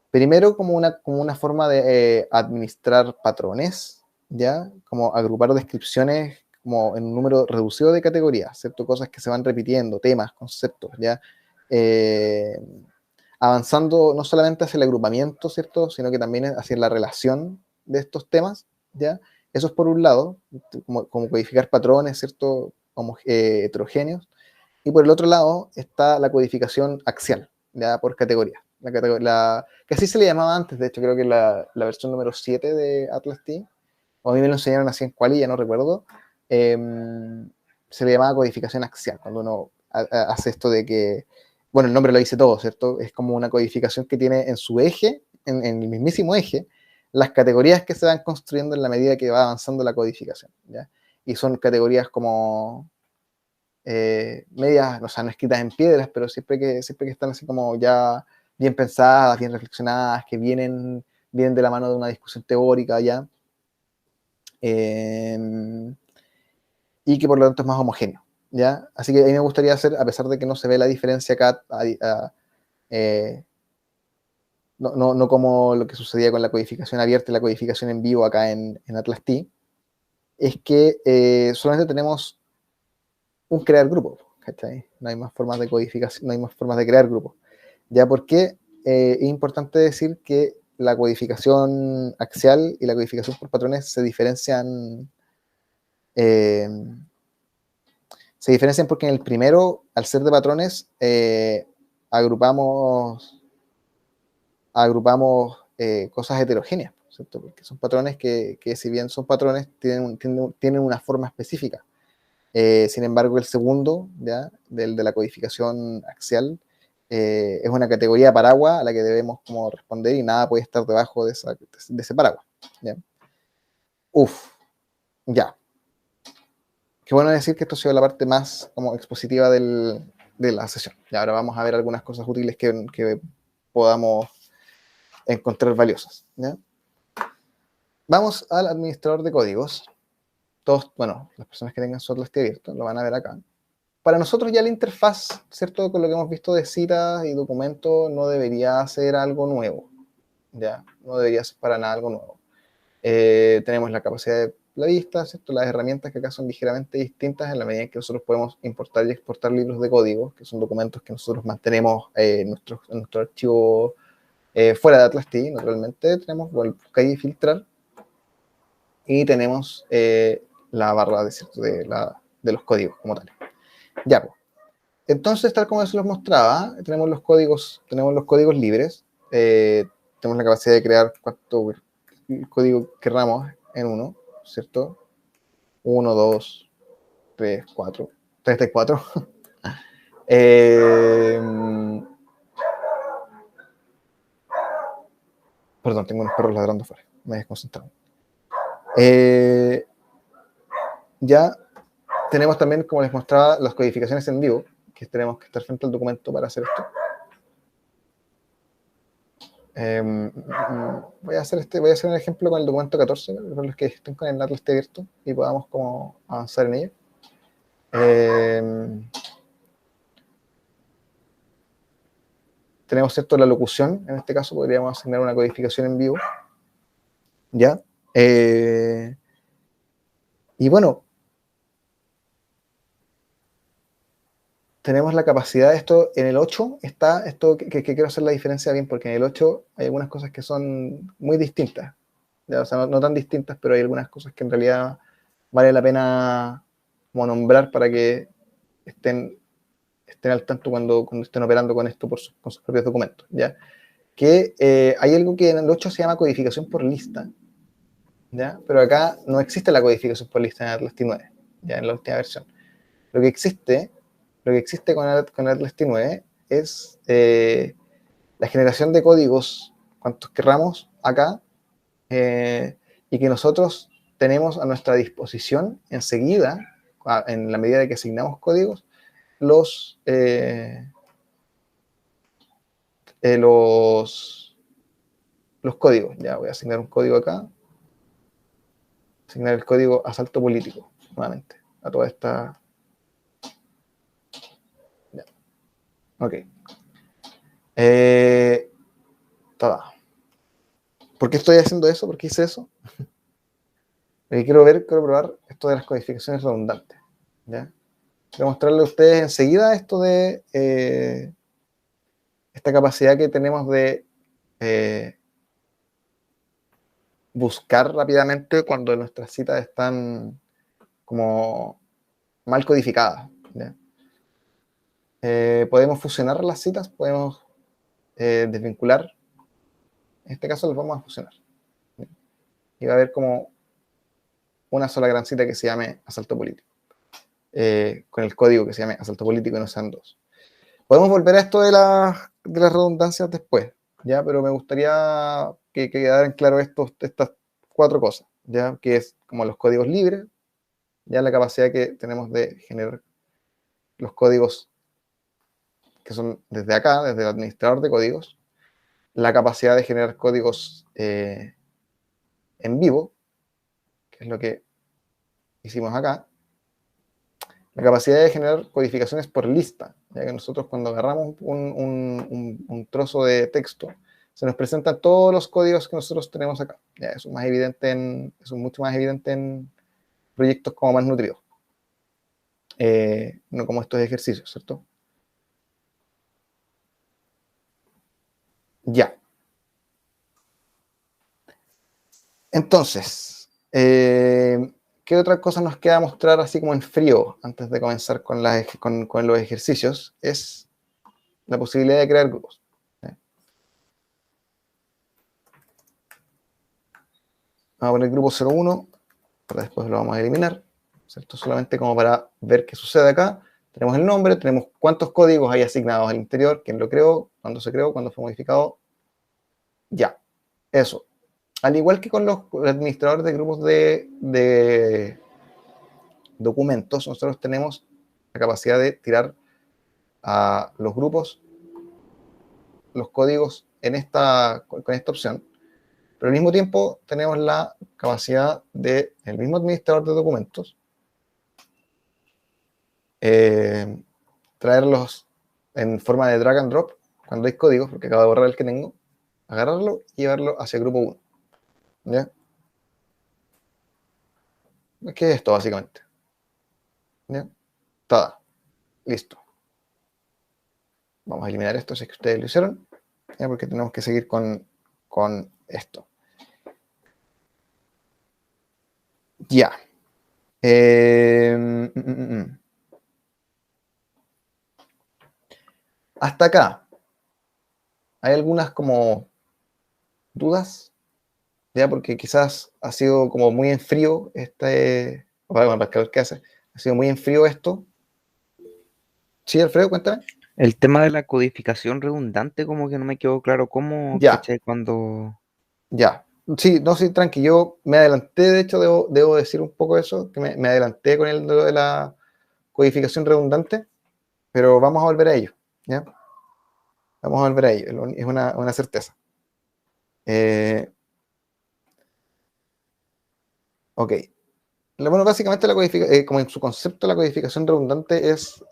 Primero, como una forma de administrar patrones, ¿ya? Como agrupar descripciones como en un número reducido de categorías, ¿cierto? Cosas que se van repitiendo, temas, conceptos, ¿ya? Avanzando no solamente hacia el agrupamiento, ¿cierto? Sino que también hacia la relación de estos temas, ¿ya? Eso es por un lado, como codificar patrones, ¿cierto? Como heterogéneos. Y por el otro lado está la codificación axial, ¿ya? Por categoría. Que así se le llamaba antes, de hecho, creo que la versión número 7 de Atlas T, o a mí me lo enseñaron así en Quali, ya no recuerdo, se le llamaba codificación axial, cuando uno hace esto de que, bueno, el nombre lo dice todo, ¿cierto? Es como una codificación que tiene en su eje, en el mismísimo eje, las categorías que se van construyendo en la medida que va avanzando la codificación, ¿ya? Y son categorías como medias, o sea, no escritas en piedras, pero siempre que están así como ya bien pensadas, bien reflexionadas, que vienen de la mano de una discusión teórica ya, y que por lo tanto es más homogéneo, ¿ya? Así que a mí me gustaría hacer, a pesar de que no se ve la diferencia acá, no como lo que sucedía con la codificación abierta y la codificación en vivo acá en Atlas T, es que solamente tenemos un crear grupo, ¿cachai? No hay más formas de codificación, no hay más formas de crear grupos. Ya porque es importante decir que la codificación axial y la codificación por patrones se diferencian porque en el primero, al ser de patrones, agrupamos cosas heterogéneas, ¿cierto? Porque son patrones que si bien son patrones, tienen una forma específica. Sin embargo, el segundo, ¿ya? De la codificación axial, es una categoría paraguas a la que debemos como responder y nada puede estar debajo de ese paraguas, ¿ya? Ya. Qué bueno decir que esto ha sido la parte más como expositiva de la sesión. Y ahora vamos a ver algunas cosas útiles que podamos encontrar valiosas, ¿ya? Vamos al administrador de códigos. Todos, bueno, las personas que tengan su Atlas T abierto lo van a ver acá. Para nosotros ya la interfaz, ¿cierto? Con lo que hemos visto de citas y documentos, no debería ser algo nuevo, ya no debería ser para nada algo nuevo. Tenemos la capacidad de la vista, ¿cierto? Las herramientas que acá son ligeramente distintas en la medida en que nosotros podemos importar y exportar libros de código, que son documentos que nosotros mantenemos en nuestro archivo fuera de Atlas-T, naturalmente. Tenemos buscar y filtrar, y tenemos la barra de los códigos como tal. Ya, pues. Entonces, tal como se los mostraba, tenemos los códigos libres, tenemos la capacidad de crear cuánto código querramos en uno, ¿cierto? 1, 2, 3, 4, 34. Perdón, tengo unos perros ladrando afuera, me he desconcentrado. Ya tenemos también, como les mostraba, las codificaciones en vivo, que tenemos que estar frente al documento para hacer esto. Voy a hacer un ejemplo con el documento 14, para los que estén con el Atlas abierto y podamos como avanzar en ello. Tenemos, ¿cierto?, la locución. En este caso podríamos asignar una codificación en vivo. ¿Ya? Y bueno, tenemos la capacidad de esto. En el 8 está esto que quiero hacer la diferencia bien, porque en el 8 hay algunas cosas que son muy distintas. ¿Ya? O sea, no tan distintas, pero hay algunas cosas que en realidad vale la pena como nombrar para que estén al tanto cuando estén operando con esto con sus propios documentos, ¿ya? Que hay algo que en el 8 se llama codificación por lista, ¿ya? Pero acá no existe la codificación por lista en Atlas T9, ya en la última versión. Lo que existe con Atlas T9 es la generación de códigos, cuantos querramos acá, y que nosotros tenemos a nuestra disposición enseguida, en la medida de que asignamos códigos, los códigos. Ya voy a asignar un código acá. Asignar el código asalto político, nuevamente, a toda esta. Ya. Ok. ¿Por qué estoy haciendo eso? ¿Por qué hice eso? Porque quiero probar esto de las codificaciones redundantes. ¿Ya? Quiero mostrarle a ustedes enseguida esto de esta capacidad que tenemos de buscar rápidamente cuando nuestras citas están como mal codificadas. ¿Ya? Podemos fusionar las citas, podemos desvincular. En este caso las vamos a fusionar. ¿Ya? Y va a haber como una sola gran cita que se llame asalto político. Con el código que se llame asalto político y no sean dos. Podemos volver a esto de las redundancias después, ¿ya? Pero me gustaría que quedaran claro estas 4 cosas, ¿ya? Que es como los códigos libres, ya la capacidad que tenemos de generar los códigos que son desde acá, desde el administrador de códigos, la capacidad de generar códigos en vivo, que es lo que hicimos acá, la capacidad de generar codificaciones por lista, ya que nosotros cuando agarramos un trozo de texto, se nos presentan todos los códigos que nosotros tenemos acá. Ya, eso es mucho más evidente en proyectos como más nutridos, no como estos ejercicios, ¿cierto? Ya. Entonces, ¿qué otra cosa nos queda mostrar así como en frío antes de comenzar con los ejercicios? Es la posibilidad de crear grupos. Vamos a poner grupo 01, para después lo vamos a eliminar, ¿cierto? Solamente como para ver qué sucede acá. Tenemos el nombre, tenemos cuántos códigos hay asignados al interior, quién lo creó, cuándo se creó, cuándo fue modificado. Ya, eso. Al igual que con los administradores de grupos de documentos, nosotros tenemos la capacidad de tirar a los grupos los códigos con esta opción, pero al mismo tiempo tenemos la capacidad del mismo administrador de documentos traerlos en forma de drag and drop cuando hay códigos, porque acabo de borrar el que tengo, agarrarlo y llevarlo hacia el grupo 1. ¿Ya? ¿Qué es esto, básicamente? ¿Ya? Está. Listo. Vamos a eliminar esto si es que ustedes lo hicieron, ¿ya? Porque tenemos que seguir con esto. Ya. Hasta acá. ¿Hay algunas como dudas? ¿Ya? Porque quizás ha sido como muy en frío bueno, Pascal, ¿qué hace? Ha sido muy en frío esto. Sí, Alfredo, cuéntame. El tema de la codificación redundante, como que no me quedó claro cómo, Ya. ¿cachai? Cuando... Ya. Sí, no, sí, tranqui. Yo me adelanté, de hecho, debo decir un poco eso, que me adelanté con el de la codificación redundante, pero vamos a volver a ello, ¿ya? Vamos a volver a ello, es una certeza. Ok. Bueno, básicamente como en su concepto, la codificación redundante es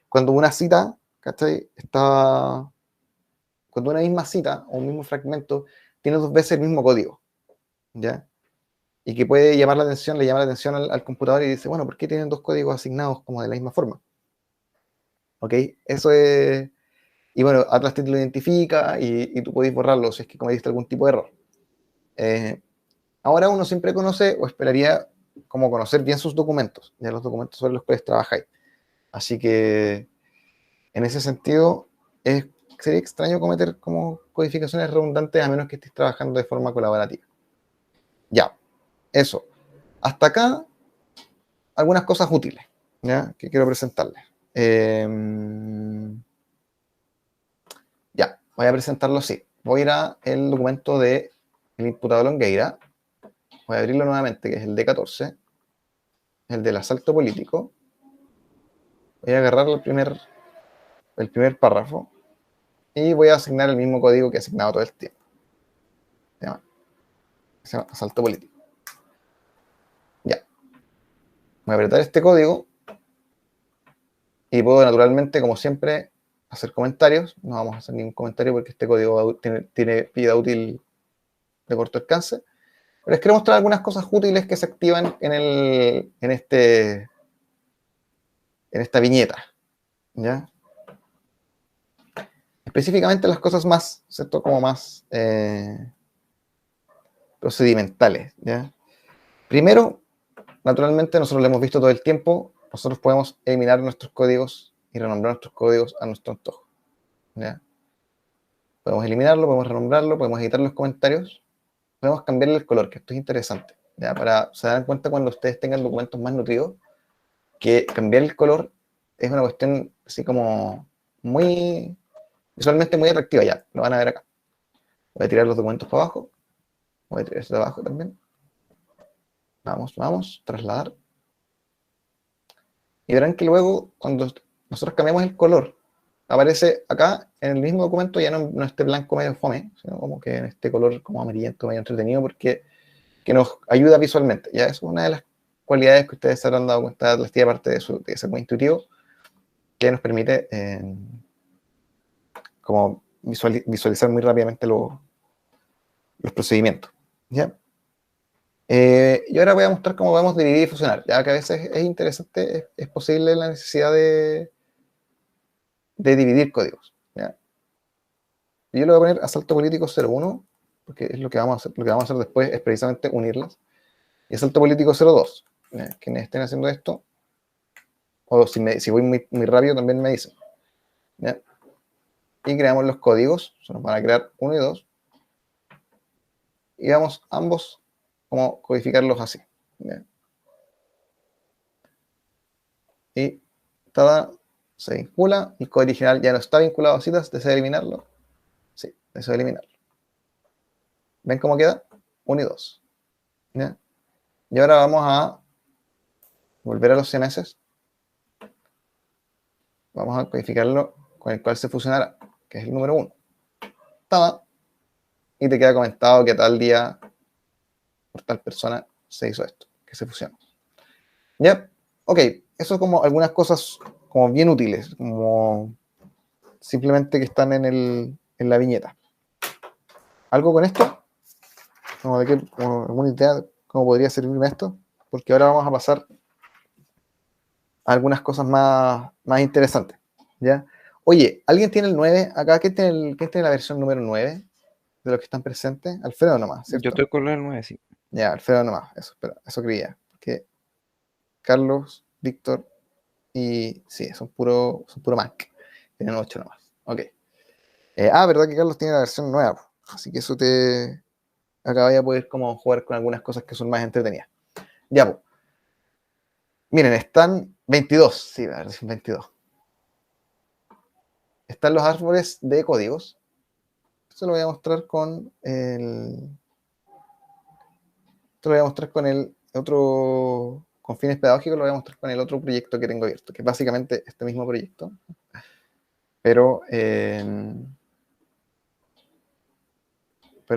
cuando una cita, ¿cachai? Cuando una misma cita o un mismo fragmento tiene dos veces el mismo código, ¿ya? Y que puede le llama la atención al computador y dice, bueno, ¿por qué tienen dos códigos asignados como de la misma forma? ¿Ok? Eso es... Y bueno, Atlas te lo identifica y tú podés borrarlo si es que cometiste algún tipo de error. Ahora uno siempre conoce o esperaría como conocer bien sus documentos, ya los documentos sobre los cuales trabajáis. Así que en ese sentido sería extraño cometer como codificaciones redundantes a menos que estés trabajando de forma colaborativa. Ya, eso. Hasta acá algunas cosas útiles, ¿ya? Que quiero presentarles. Ya, voy a presentarlo así. Voy a ir al documento del imputado Longueira. Voy a abrirlo nuevamente, que es el D14, el del asalto político. Voy a agarrar el primer párrafo y voy a asignar el mismo código que he asignado todo el tiempo. Se llama asalto político. Ya. Voy a apretar este código y puedo naturalmente, como siempre, hacer comentarios. No vamos a hacer ningún comentario porque este código tiene vida útil de corto alcance. Pero les quiero mostrar algunas cosas útiles que se activan en esta viñeta, ¿ya? Específicamente las cosas más, ¿cierto? Como más procedimentales, ¿ya? Primero, naturalmente, nosotros lo hemos visto todo el tiempo, nosotros podemos eliminar nuestros códigos y renombrar nuestros códigos a nuestro antojo, ¿ya? Podemos eliminarlo, podemos renombrarlo, podemos editar los comentarios, podemos cambiarle el color, que esto es interesante, ¿ya? Para se dan cuenta cuando ustedes tengan documentos más nutridos, que cambiar el color es una cuestión así como visualmente muy atractiva, ya, lo van a ver acá. Voy a tirar los documentos para abajo, voy a tirar esto de abajo también. Vamos, trasladar. Y verán que luego, cuando nosotros cambiamos el color, aparece acá en el mismo documento ya no este blanco medio fome, sino como que en este color como amarillento medio entretenido, porque que nos ayuda visualmente. Ya es una de las cualidades que ustedes se habrán dado cuenta, la tiene parte de ser muy intuitivo, que nos permite como visualizar muy rápidamente los procedimientos. ¿Ya? Y ahora voy a mostrar cómo podemos dividir y fusionar, ya que a veces es interesante, es posible la necesidad de dividir códigos. ¿Ya? Y yo le voy a poner asalto político 01, porque es lo que vamos a hacer. Lo que vamos a hacer después es precisamente unirlas. Y asalto político 02. ¿Ya? Quienes estén haciendo esto, o si voy muy, muy rápido también me dicen. ¿Ya? Y creamos los códigos, se nos van a crear 1 y 2. Y vamos ambos como codificarlos así. ¿Ya? Y tada, se vincula, el código original ya no está vinculado a citas, deseo eliminarlo. Sí, deseo eliminarlo. ¿Ven cómo queda? 1 y 2. ¿Ya? Y ahora vamos a volver a los CMS. Vamos a codificarlo con el cual se fusionará, que es el número 1. Tada. Y te queda comentado que tal día, por tal persona, se hizo esto, que se fusionó. ¿Ya? Ok, eso como algunas cosas como bien útiles, como simplemente que están en la viñeta. ¿Algo con esto? Como de qué, como alguna idea de cómo podría servirme esto, porque ahora vamos a pasar a algunas cosas más interesantes, ¿ya? Oye, ¿alguien tiene el 9 acá? ¿Quién tiene la versión número 9 de los que están presentes? Alfredo nomás, Yo ¿cierto? estoy con la 9, sí. Ya, Alfredo nomás, eso, espera, eso creía. Que Carlos, Víctor y sí, son puro Mac. Tienen 8 nomás. Ok. ¿Verdad que Carlos tiene la versión nueva? Así que eso te... Acá voy a poder como jugar con algunas cosas que son más entretenidas. Ya, pues. Miren, están 22. Sí, la versión 22. Están los árboles de códigos. Esto lo voy a mostrar con el... Esto lo voy a mostrar con el otro... Con fines pedagógicos lo voy a mostrar con el otro proyecto que tengo abierto, que es básicamente este mismo proyecto, pero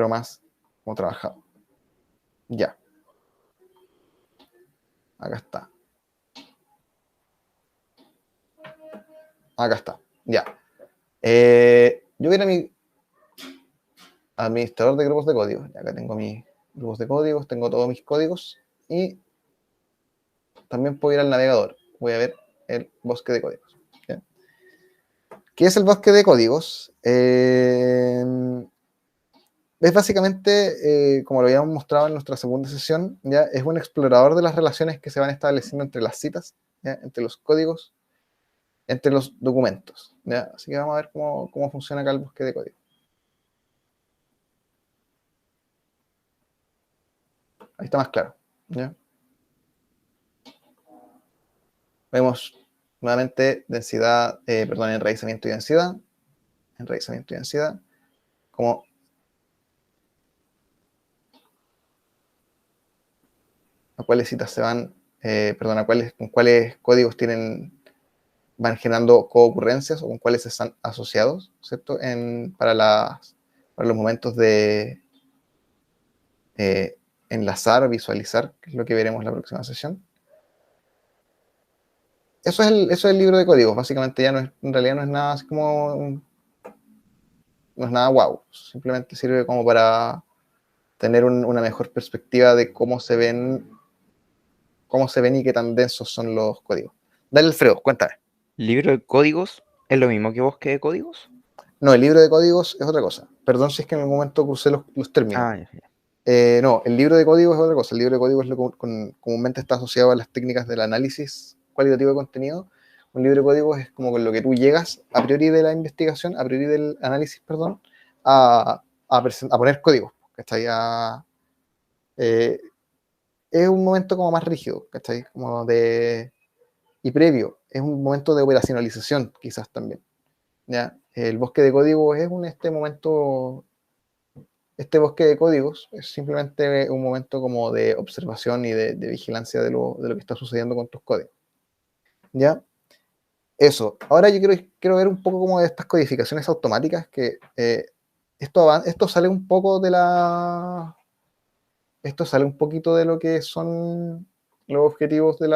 más como trabajado. Ya, acá está. Acá está, ya. Yo era mi administrador de grupos de códigos. Acá tengo mis grupos de códigos, tengo todos mis códigos y también puedo ir al navegador. Voy a ver el bosque de códigos. ¿Ya? ¿Qué es el bosque de códigos? Es básicamente, como lo habíamos mostrado en nuestra segunda sesión, ¿ya? Es un explorador de las relaciones que se van estableciendo entre las citas, ¿ya? Entre los códigos, entre los documentos. ¿Ya? Así que vamos a ver cómo funciona acá el bosque de código. Ahí está más claro. ¿Ya? Vemos nuevamente densidad, enraizamiento y densidad. Enraizamiento y densidad. Como a cuáles citas se van, con cuáles códigos van generando coocurrencias o con cuáles están asociados, ¿cierto? Para los momentos de enlazar, visualizar, que es lo que veremos en la próxima sesión. Eso es el libro de códigos, básicamente ya en realidad no es nada así como, no es nada wow, simplemente sirve como para tener una mejor perspectiva de cómo se ven y qué tan densos son los códigos. Dale, Alfredo, cuéntame. ¿Libro de códigos es lo mismo que bosque de códigos? No, el libro de códigos es otra cosa. Perdón si es que en algún momento crucé los términos. Ah, ya. No, el libro de códigos es otra cosa. El libro de códigos es lo que comúnmente está asociado a las técnicas del análisis cualitativo de contenido. Un libro de códigos es como con lo que tú llegas a priori de la investigación, a priori del análisis, perdón, a poner códigos. ¿Cachai? Es un momento como más rígido, ¿cachai? Y previo. Es un momento de operacionalización, quizás también. ¿Ya? El bosque de códigos es este bosque de códigos es simplemente un momento como de observación y de vigilancia de lo que está sucediendo con tus códigos. ¿Ya? Eso. Ahora yo quiero ver un poco como de estas codificaciones automáticas que esto sale un poco esto sale un poquito de lo que son los objetivos de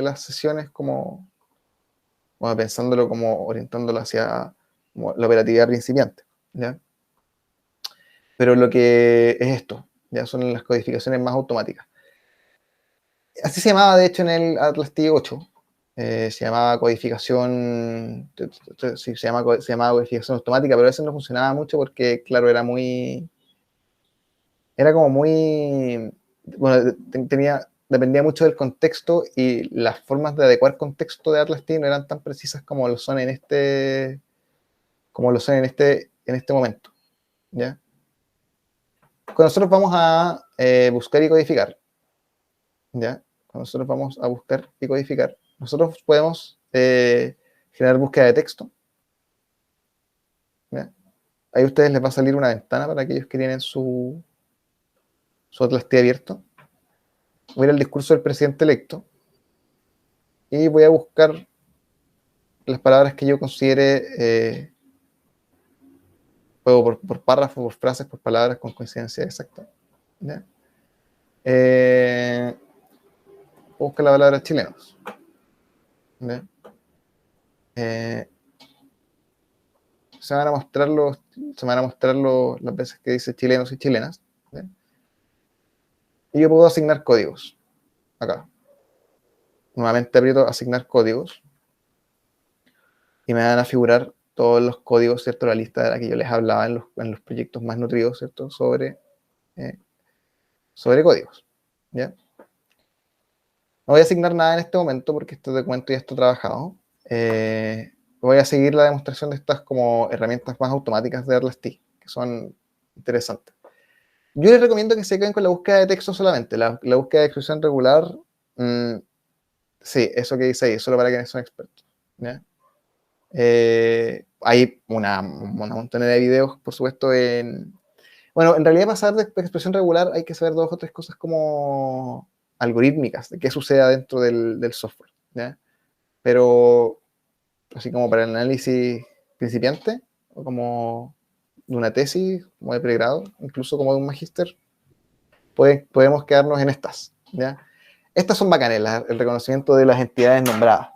las sesiones como pensándolo como orientándolo hacia como la operatividad principiante. ¿Ya? Pero lo que es esto, ya son las codificaciones más automáticas. Así se llamaba, de hecho, en el Atlas TI-8. Se llamaba codificación, sí, se llamaba codificación automática, pero a veces no funcionaba mucho porque, claro, era como muy, bueno, dependía mucho del contexto y las formas de adecuar contexto de Atlas TI no eran tan precisas como lo son en este momento, ¿ya? Cuando nosotros vamos a buscar y codificar, ¿ya? Cuando nosotros vamos a buscar y codificar, nosotros podemos generar búsqueda de texto, ¿ya? Ahí a ustedes les va a salir una ventana para aquellos que tienen su Atlas TI abierto. Voy a ir al discurso del presidente electo y voy a buscar las palabras que yo considere, puedo por párrafo, por frases, por palabras con coincidencia exacta, ¿ya? Busca la palabra chilenos, ¿ya? Se van a mostrar se me van a mostrar las veces que dice chilenos y chilenas. ¿Ya? Y yo puedo asignar códigos. Acá. Nuevamente aprieto asignar códigos. Y me van a figurar todos los códigos, ¿cierto? La lista de la que yo les hablaba en los proyectos más nutridos, ¿cierto? Sobre códigos. ¿Ya? No voy a asignar nada en este momento porque este documento ya está trabajado. Voy a seguir la demostración de estas como herramientas más automáticas de Atlas T, que son interesantes. Yo les recomiendo que se queden con la búsqueda de texto solamente. La búsqueda de expresión regular, sí, eso que dice ahí, solo para quienes son expertos. ¿Ya? Hay una montón de videos, por supuesto, bueno, en realidad pasar de expresión regular hay que saber 2 o 3 cosas como algorítmicas, de qué sucede dentro del software, ¿ya? Pero, así como para el análisis principiante, o como de una tesis, como de pregrado, incluso como de un magíster, podemos quedarnos en estas, ¿ya? Estas son bacanas, el reconocimiento de las entidades nombradas.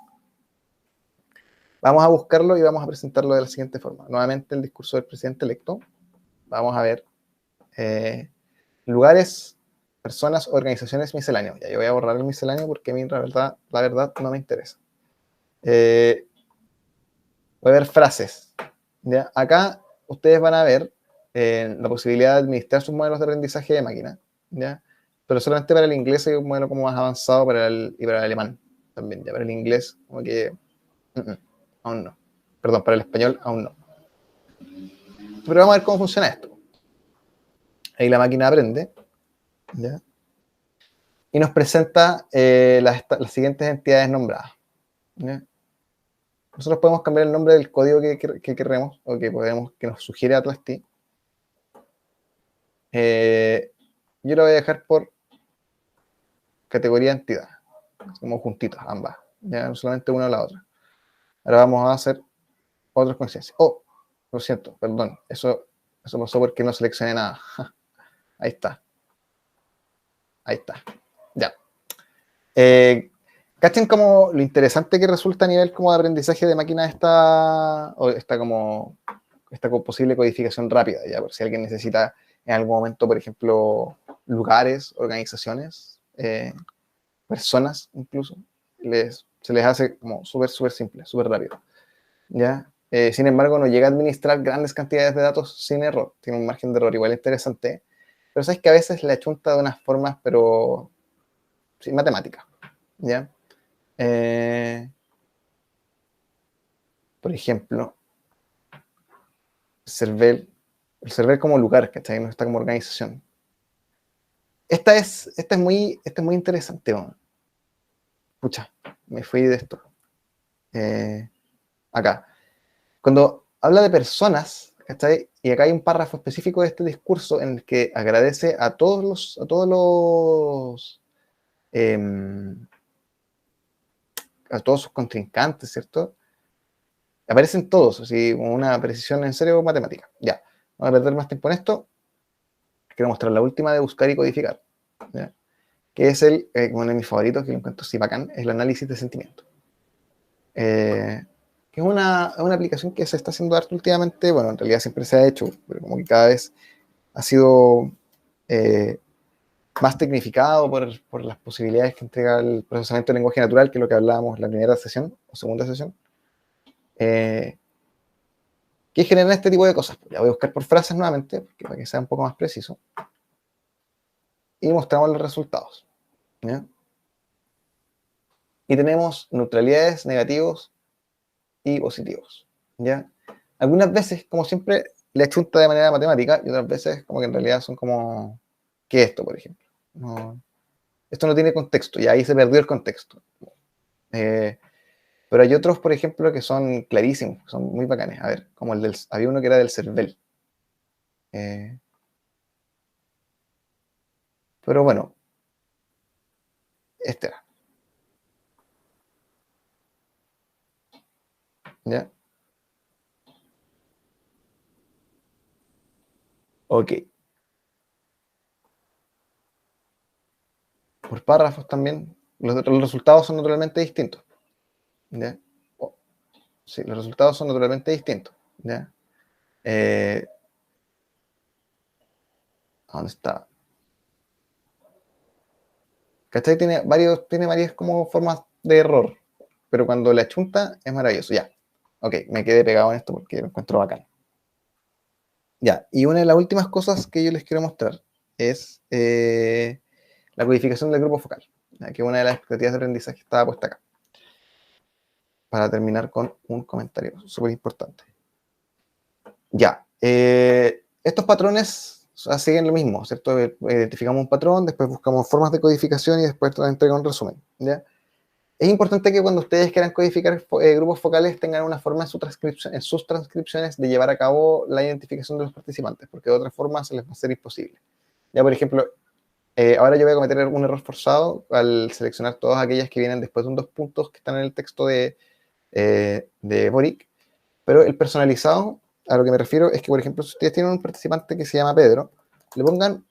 Vamos a buscarlo y vamos a presentarlo de la siguiente forma. Nuevamente el discurso del presidente electo. Vamos a ver lugares, personas, organizaciones, misceláneos. Ya yo voy a borrar el misceláneo porque a mí la verdad no me interesa. Voy a ver frases. ¿Ya? Acá ustedes van a ver la posibilidad de administrar sus modelos de aprendizaje de máquina. ¿Ya? Pero solamente para el inglés hay un modelo como más avanzado y para el alemán también. Ya para el inglés como que aún no. Perdón, para el español aún no. Pero vamos a ver cómo funciona esto. Ahí la máquina aprende, ¿ya? Y nos presenta las siguientes entidades nombradas, ¿ya? Nosotros podemos cambiar el nombre del código que queremos o que nos sugiere Atlas T. Yo lo voy a dejar por categoría entidad, como juntitos ambas, ya no solamente una o la otra. Ahora vamos a hacer otras conciencias. Oh, lo siento, perdón, eso pasó porque no seleccioné nada. Ahí está. Ahí está. Ya. ¿Cachen como lo interesante que resulta a nivel como de aprendizaje de máquina esta posible codificación rápida? Ya, por si alguien necesita en algún momento, por ejemplo, lugares, organizaciones, personas incluso, se les hace como súper simple, súper rápido. ¿Ya? Sin embargo, no llega a administrar grandes cantidades de datos sin error. Tiene un margen de error igual interesante. Pero sabes que a veces le achunta de unas formas, pero sin matemática. ¿Ya? Por ejemplo, el server como lugar, ¿cachai? No está como organización. Esta es muy interesante, ¿no? Pucha, me fui de esto. Acá. Cuando habla de personas, ¿cachai? Y acá hay un párrafo específico de este discurso en el que agradece a todos sus contrincantes, ¿cierto? Aparecen todos, así como una precisión en serio matemática. Ya, no voy a perder más tiempo en esto. Quiero mostrar la última de buscar y codificar, ¿ya? Que es uno de mis favoritos, que lo encuentro así bacán, es el análisis de sentimiento. Que es una aplicación que se está haciendo harto últimamente. Bueno, en realidad siempre se ha hecho, pero como que cada vez ha sido más tecnificado por las posibilidades que entrega el procesamiento de lenguaje natural, que es lo que hablábamos en la primera sesión o segunda sesión. Que generan este tipo de cosas. Ya voy a buscar por frases nuevamente, para que sea un poco más preciso. Y mostramos los resultados, ¿ya? Y tenemos neutralidades, negativos y positivos, ¿ya? Algunas veces, como siempre, le achunta de manera matemática y otras veces como que en realidad son como, ¿qué es esto, por ejemplo? No, esto no tiene contexto, y ahí se perdió el contexto. Pero hay otros, por ejemplo, que son clarísimos, que son muy bacanes. A ver, como había uno que era del CERVEL. Pero bueno, este era. ¿Ya? Ok. Por párrafos también. Los resultados son naturalmente distintos. ¿Ya? Sí, los resultados son naturalmente distintos. ¿Ya? ¿Dónde está? ¿Cachai? Tiene varias como formas de error, pero cuando le achunta es maravilloso. Ya, ok, me quedé pegado en esto porque lo encuentro bacán. Ya, y una de las últimas cosas que yo les quiero mostrar es la codificación del grupo focal, ya, que es una de las expectativas de aprendizaje que estaba puesta acá. Para terminar con un comentario súper importante. Ya, estos patrones siguen lo mismo, ¿cierto? Identificamos un patrón, después buscamos formas de codificación y después nos entrega un resumen, ¿ya? Es importante que cuando ustedes quieran codificar grupos focales tengan una forma en sus transcripciones de llevar a cabo la identificación de los participantes, porque de otra forma se les va a ser imposible. Ya, por ejemplo, ahora yo voy a cometer un error forzado al seleccionar todas aquellas que vienen después de un 2 puntos que están en el texto de Boric, pero el personalizado, a lo que me refiero es que, por ejemplo, si ustedes tienen un participante que se llama Pedro, le pongan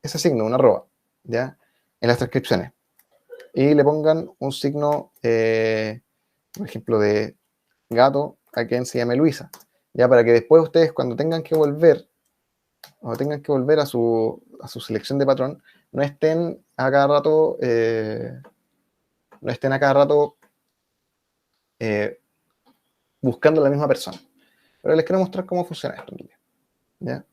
ese signo, una arroba, ¿ya? En las transcripciones. Y le pongan un signo, por ejemplo, de gato a quien se llame Luisa, ya, para que después ustedes cuando tengan que volver a su selección de patrón, no estén a cada rato buscando la misma persona. Pero les quiero mostrar cómo funciona esto, ¿ya?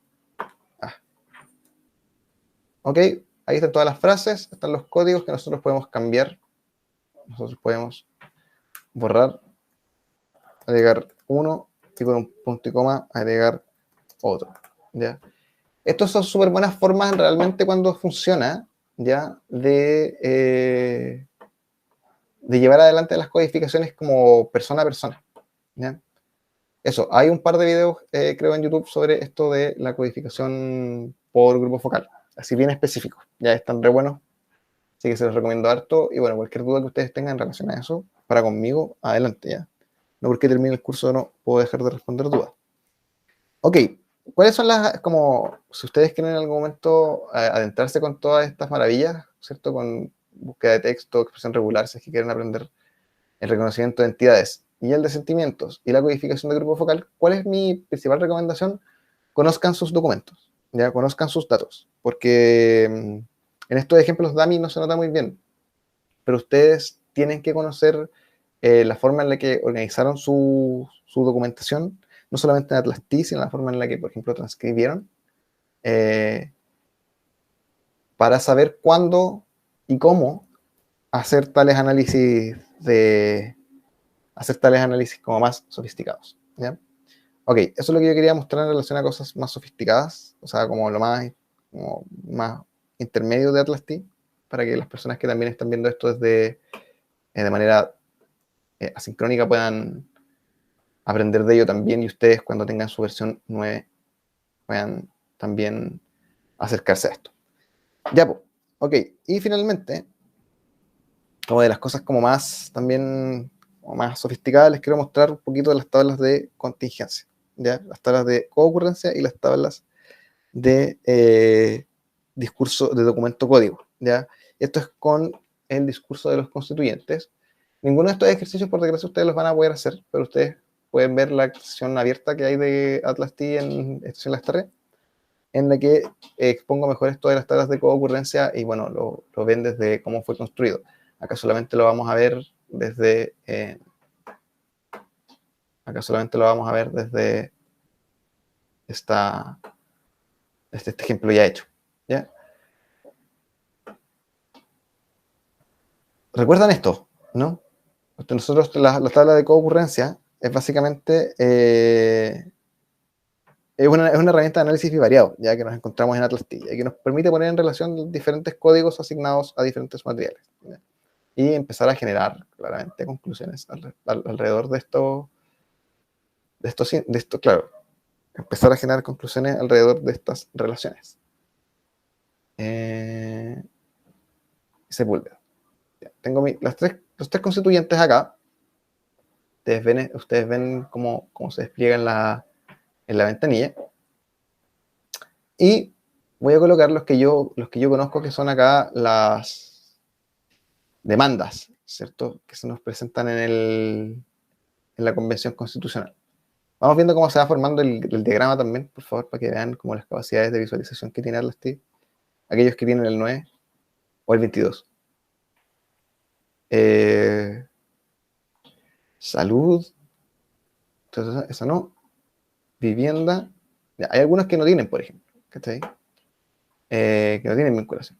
Ok, ahí están todas las frases, están los códigos que nosotros podemos cambiar. Nosotros podemos borrar, agregar uno y con un punto y coma agregar otro, ¿ya? Estas son súper buenas formas realmente cuando funciona, ¿ya? De llevar adelante las codificaciones como persona a persona, ¿ya? Eso, hay un par de videos, creo, en YouTube sobre esto de la codificación por grupo focal, así bien específicos, ya están re buenos, así que se los recomiendo harto, y bueno, cualquier duda que ustedes tengan en relación a eso, para conmigo, adelante, ya. No porque termine el curso no puedo dejar de responder dudas. Ok, ¿cuáles son como, si ustedes quieren en algún momento adentrarse con todas estas maravillas, ¿cierto? Con búsqueda de texto, expresión regular, si es que quieren aprender el reconocimiento de entidades y el de sentimientos y la codificación de grupo focal, ¿cuál es mi principal recomendación? Conozcan sus documentos, ya conozcan sus datos, porque en estos ejemplos DAMI no se nota muy bien, pero ustedes tienen que conocer la forma en la que organizaron su documentación, no solamente en Atlas-T, sino la forma en la que, por ejemplo, transcribieron, para saber cuándo y cómo hacer tales análisis como más sofisticados, ¿ya? Ok, eso es lo que yo quería mostrar en relación a cosas más sofisticadas, o sea, como lo más intermedio de Atlas-T, para que las personas que también están viendo esto de manera asincrónica puedan aprender de ello también, y ustedes cuando tengan su versión 9 puedan también acercarse a esto. Ya, pues, ok, y finalmente, como de las cosas como más también como más sofisticadas, les quiero mostrar un poquito de las tablas de contingencia, ¿ya? Las tablas de coocurrencia y las tablas de discurso de documento código, ¿ya? Esto es con el discurso de los constituyentes. Ninguno de estos ejercicios, por desgracia, ustedes los van a poder hacer, pero ustedes pueden ver la sesión abierta que hay de Atlas-T en Estación Las Terre, en la que expongo mejor esto de las tablas de coocurrencia y bueno, lo ven desde cómo fue construido. Acá solamente lo vamos a ver desde este ejemplo ya hecho, ¿ya? ¿Recuerdan esto? ¿No? Nosotros la tabla de coocurrencia es básicamente es una herramienta de análisis bivariado, ya que nos encontramos en Atlas-T, y que nos permite poner en relación diferentes códigos asignados a diferentes materiales, ¿ya? Y empezar a generar claramente conclusiones alrededor de esto, claro, empezar a generar conclusiones alrededor de estas relaciones. Sepúlveda. Tengo los tres constituyentes acá. Ustedes ven cómo se despliega en la ventanilla. Y voy a colocar los que yo conozco, que son acá las demandas, ¿cierto? Que se nos presentan en la Convención Constitucional. Vamos viendo cómo se va formando el diagrama también, por favor, para que vean como las capacidades de visualización que tiene Atlas-T. Aquellos que tienen el 9 o el 22. Salud. Entonces, esa no. Vivienda. Ya, hay algunos que no tienen, por ejemplo. ¿Cachai? Que no tienen vinculación.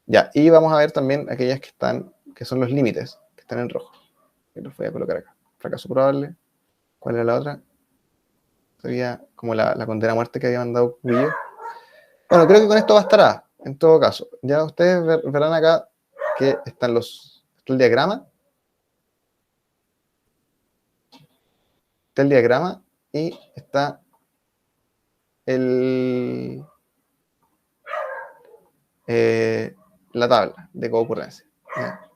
Ya, y vamos a ver también aquellas que son los límites, que están en rojo. Y los voy a colocar acá. Fracaso probable. ¿Cuál era la otra? Sería como la condena a muerte que había mandado Cubillo. Bueno, creo que con esto bastará, en todo caso. Ya ustedes verán acá que está el diagrama. Está el diagrama y está la tabla de concurrencia. ¿Ya?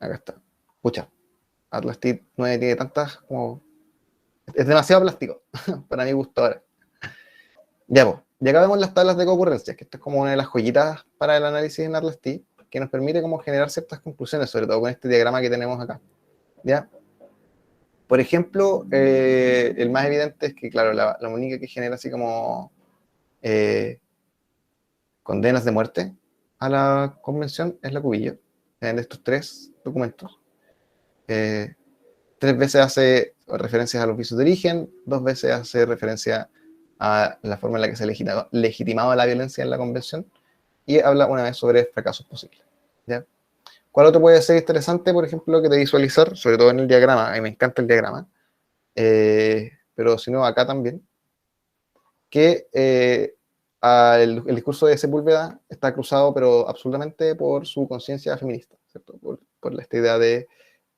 Acá está. Pucha, Atlas-T 9 tiene tantas como... Es demasiado plástico para mi gusto ahora. Ya, pues. Y acá vemos las tablas de concurrencia, que esto es como una de las joyitas para el análisis en Atlas-T, que nos permite como generar ciertas conclusiones, sobre todo con este diagrama que tenemos acá. ¿Ya? Por ejemplo, el más evidente es que, claro, la única que genera así como condenas de muerte a la convención es la Cubillo, en estos 3 documentos. 3 veces hace referencias a los visos de origen, 2 veces hace referencia a la forma en la que se legitimaba la violencia en la convención, y habla una vez sobre fracasos posibles. ¿Ya? ¿Cuál otro puede ser interesante, por ejemplo, que de visualizar, sobre todo en el diagrama? A mí me encanta el diagrama, pero si no, acá también, que el discurso de Sepúlveda está cruzado, pero absolutamente por su conciencia feminista, ¿cierto? Por esta idea de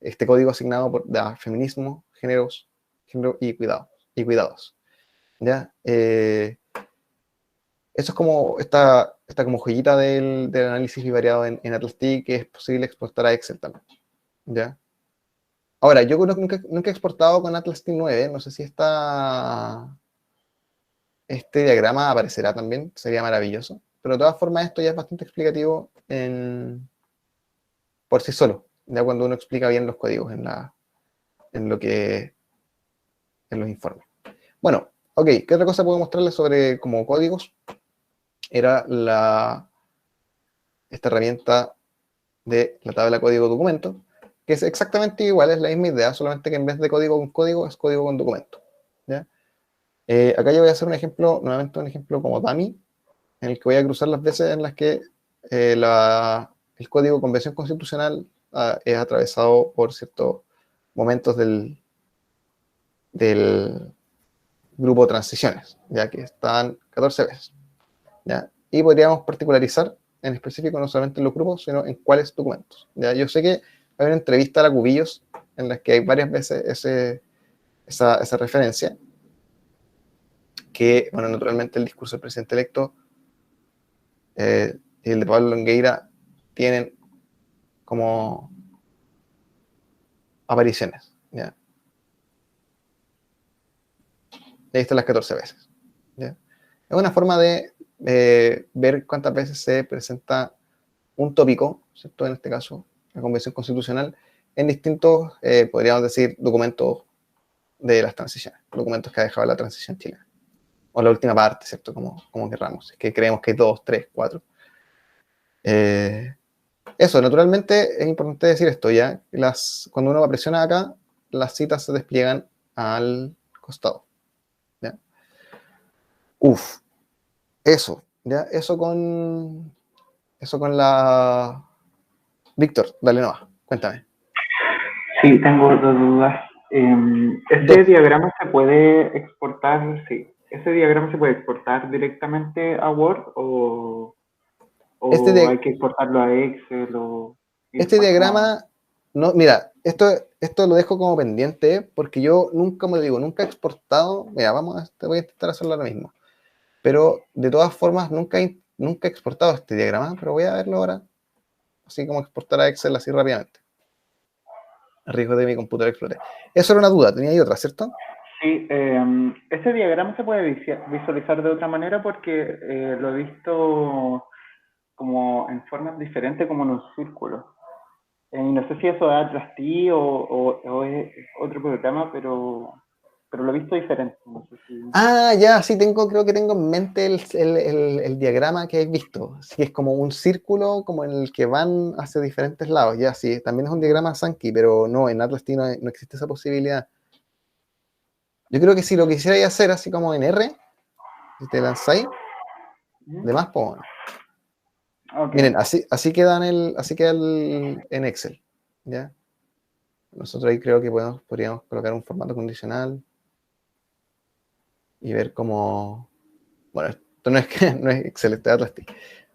este código asignado de feminismo, género y cuidados. ¿Ya? Eso es como esta como joyita del análisis bivariado en Atlas-T, que es posible exportar a Excel también. ¿Ya? Ahora, yo nunca he exportado con Atlas-T 9, no sé si este diagrama aparecerá también, sería maravilloso. Pero de todas formas, esto ya es bastante explicativo por sí solo, ya cuando uno explica bien los códigos en los informes. Bueno, ok, ¿qué otra cosa puedo mostrarles sobre como códigos? Era esta herramienta de la tabla código documento, que es exactamente igual, es la misma idea, solamente que en vez de código con código, es código con documento. ¿Ya? Acá yo voy a hacer un ejemplo, nuevamente un ejemplo como dummy, en el que voy a cruzar las veces en las que el código de convención constitucional es atravesado por ciertos momentos del grupo de transiciones, ya que están 14 veces. ¿Ya? Y podríamos particularizar en específico no solamente en los grupos, sino en cuáles documentos. ¿Ya? Yo sé que hay una entrevista a la Cubillos en la que hay varias veces esa referencia, que, bueno, naturalmente el discurso del presidente electo y el de Pablo Longueira tienen como apariciones. ¿Ya? Ahí están las 14 veces. ¿Ya? Es una forma de ver cuántas veces se presenta un tópico, ¿cierto? En este caso, la Convención Constitucional, en distintos, podríamos decir, documentos de las transiciones, documentos que ha dejado la transición chilena. O la última parte, ¿cierto? Como querramos. Es que creemos que hay 2, 3, 4. Eso, naturalmente, es importante decir esto, ¿ya? Cuando uno presiona acá, las citas se despliegan al costado. ¿Ya? Uf, eso, ¿ya? Eso con la... Víctor, dale nomás, cuéntame. Sí, tengo 2 dudas. ¿Ese diagrama se puede exportar? Sí. ¿Ese diagrama se puede exportar directamente a Word o hay que exportarlo a Excel? Este diagrama, no, mira, esto lo dejo como pendiente porque yo nunca he exportado. Mira, voy a intentar hacerlo ahora mismo. Pero de todas formas, nunca he exportado este diagrama, pero voy a verlo ahora, así como exportar a Excel así rápidamente. A riesgo de mi computadora explote. Eso era una duda, tenía ahí otra, ¿cierto? Sí, ese diagrama se puede visualizar de otra manera porque lo he visto como en formas diferentes, como en un círculo. No sé si eso es Atlas T o es otro programa, pero lo he visto diferente. No sé si... Ah, ya, sí, creo que tengo en mente el diagrama que he visto. Sí, es como un círculo como en el que van hacia diferentes lados. Ya, sí, también es un diagrama Sankey, pero no, en Atlas T no existe esa posibilidad. Yo creo que si lo quisierais hacer así como en R, si te lanzáis, de más, pues bueno. Ok. Miren, así queda en Excel, ¿ya? Nosotros ahí creo que podríamos colocar un formato condicional y ver cómo... Bueno, esto no es, no es Excel, este es Atlas T,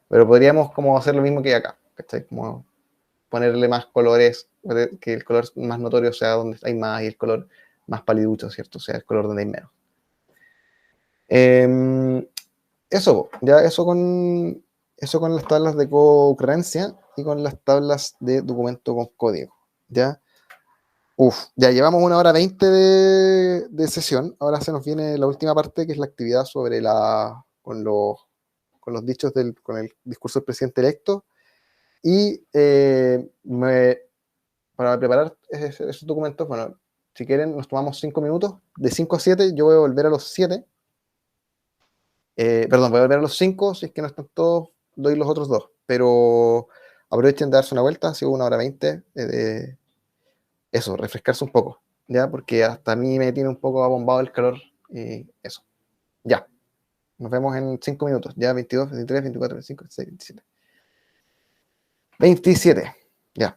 pero podríamos como hacer lo mismo que acá, ¿cachai? Como ponerle más colores, que el color más notorio sea donde hay más y el color más paliducho, ¿cierto? O sea, el color donde hay menos. Eso, ya eso con las tablas de concurrencia y con las tablas de documento con código, ¿ya? Ya llevamos 1 hora 20 de sesión. Ahora se nos viene la última parte, que es la actividad con los dichos con el discurso del presidente electo. Y para preparar esos documentos, bueno, si quieren, nos tomamos 5 minutos. De 5 a 7, yo voy a volver a los 7. Perdón, voy a volver a los 5. Si es que no están todos, doy los otros 2. Pero aprovechen de darse una vuelta. Ha sido 1 hora 20. Eso, refrescarse un poco, ¿ya? Porque hasta a mí me tiene un poco abombado el calor y eso. Ya, nos vemos en 5 minutos, ya 22, 23, 24, 25, 26, 27. 27, ya.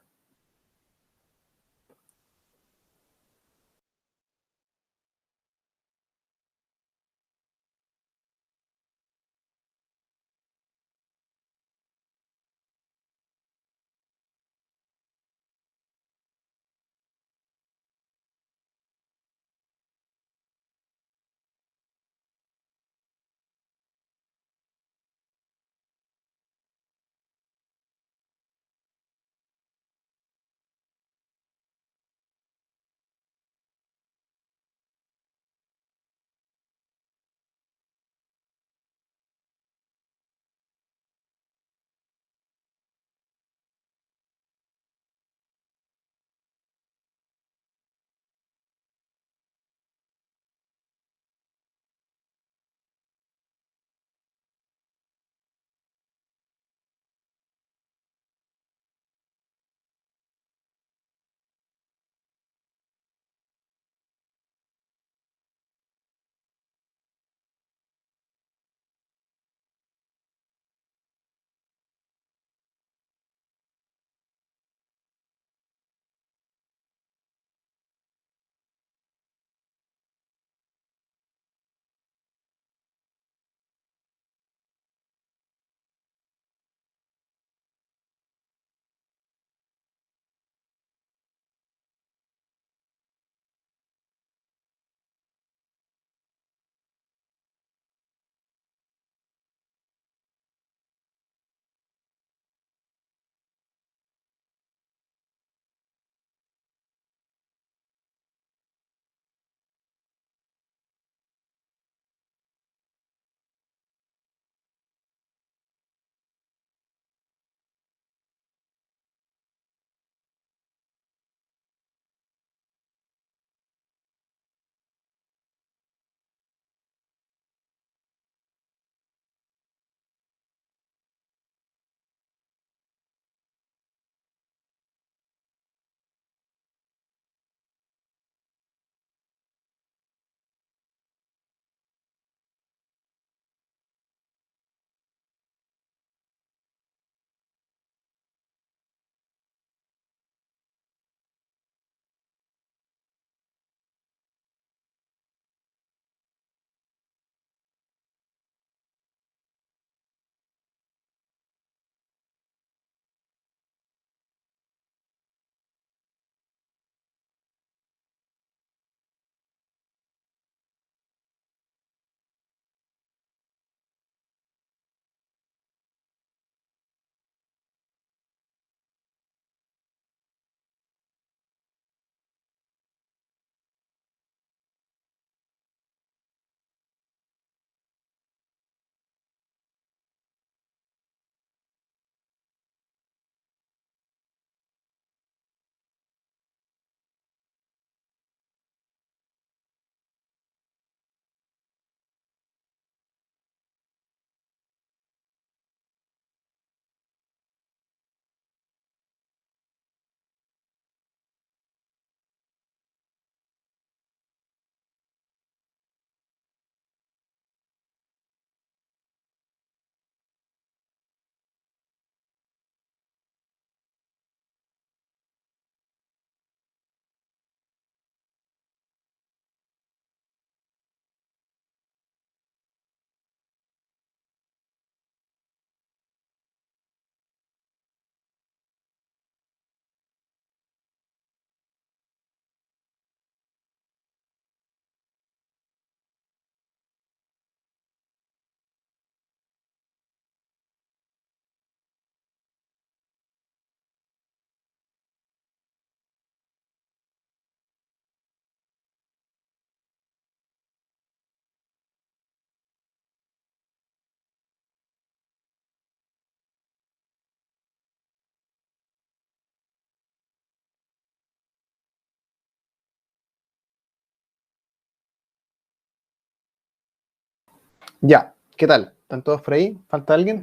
Ya, ¿qué tal? ¿Están todos por ahí? ¿Falta alguien?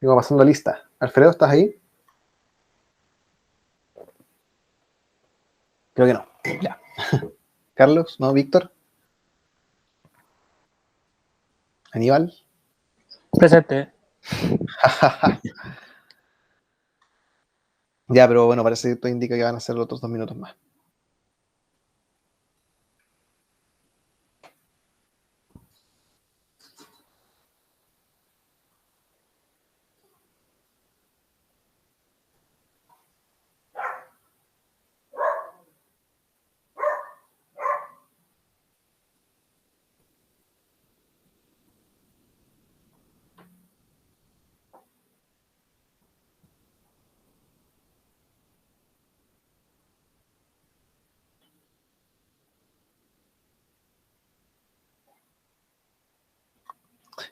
Digo, pasando lista. Alfredo, ¿estás ahí? Creo que no. Ya. Carlos, ¿no? Víctor, Aníbal. Presente. Ya, pero bueno, parece que esto indica que van a ser los otros 2 minutos más.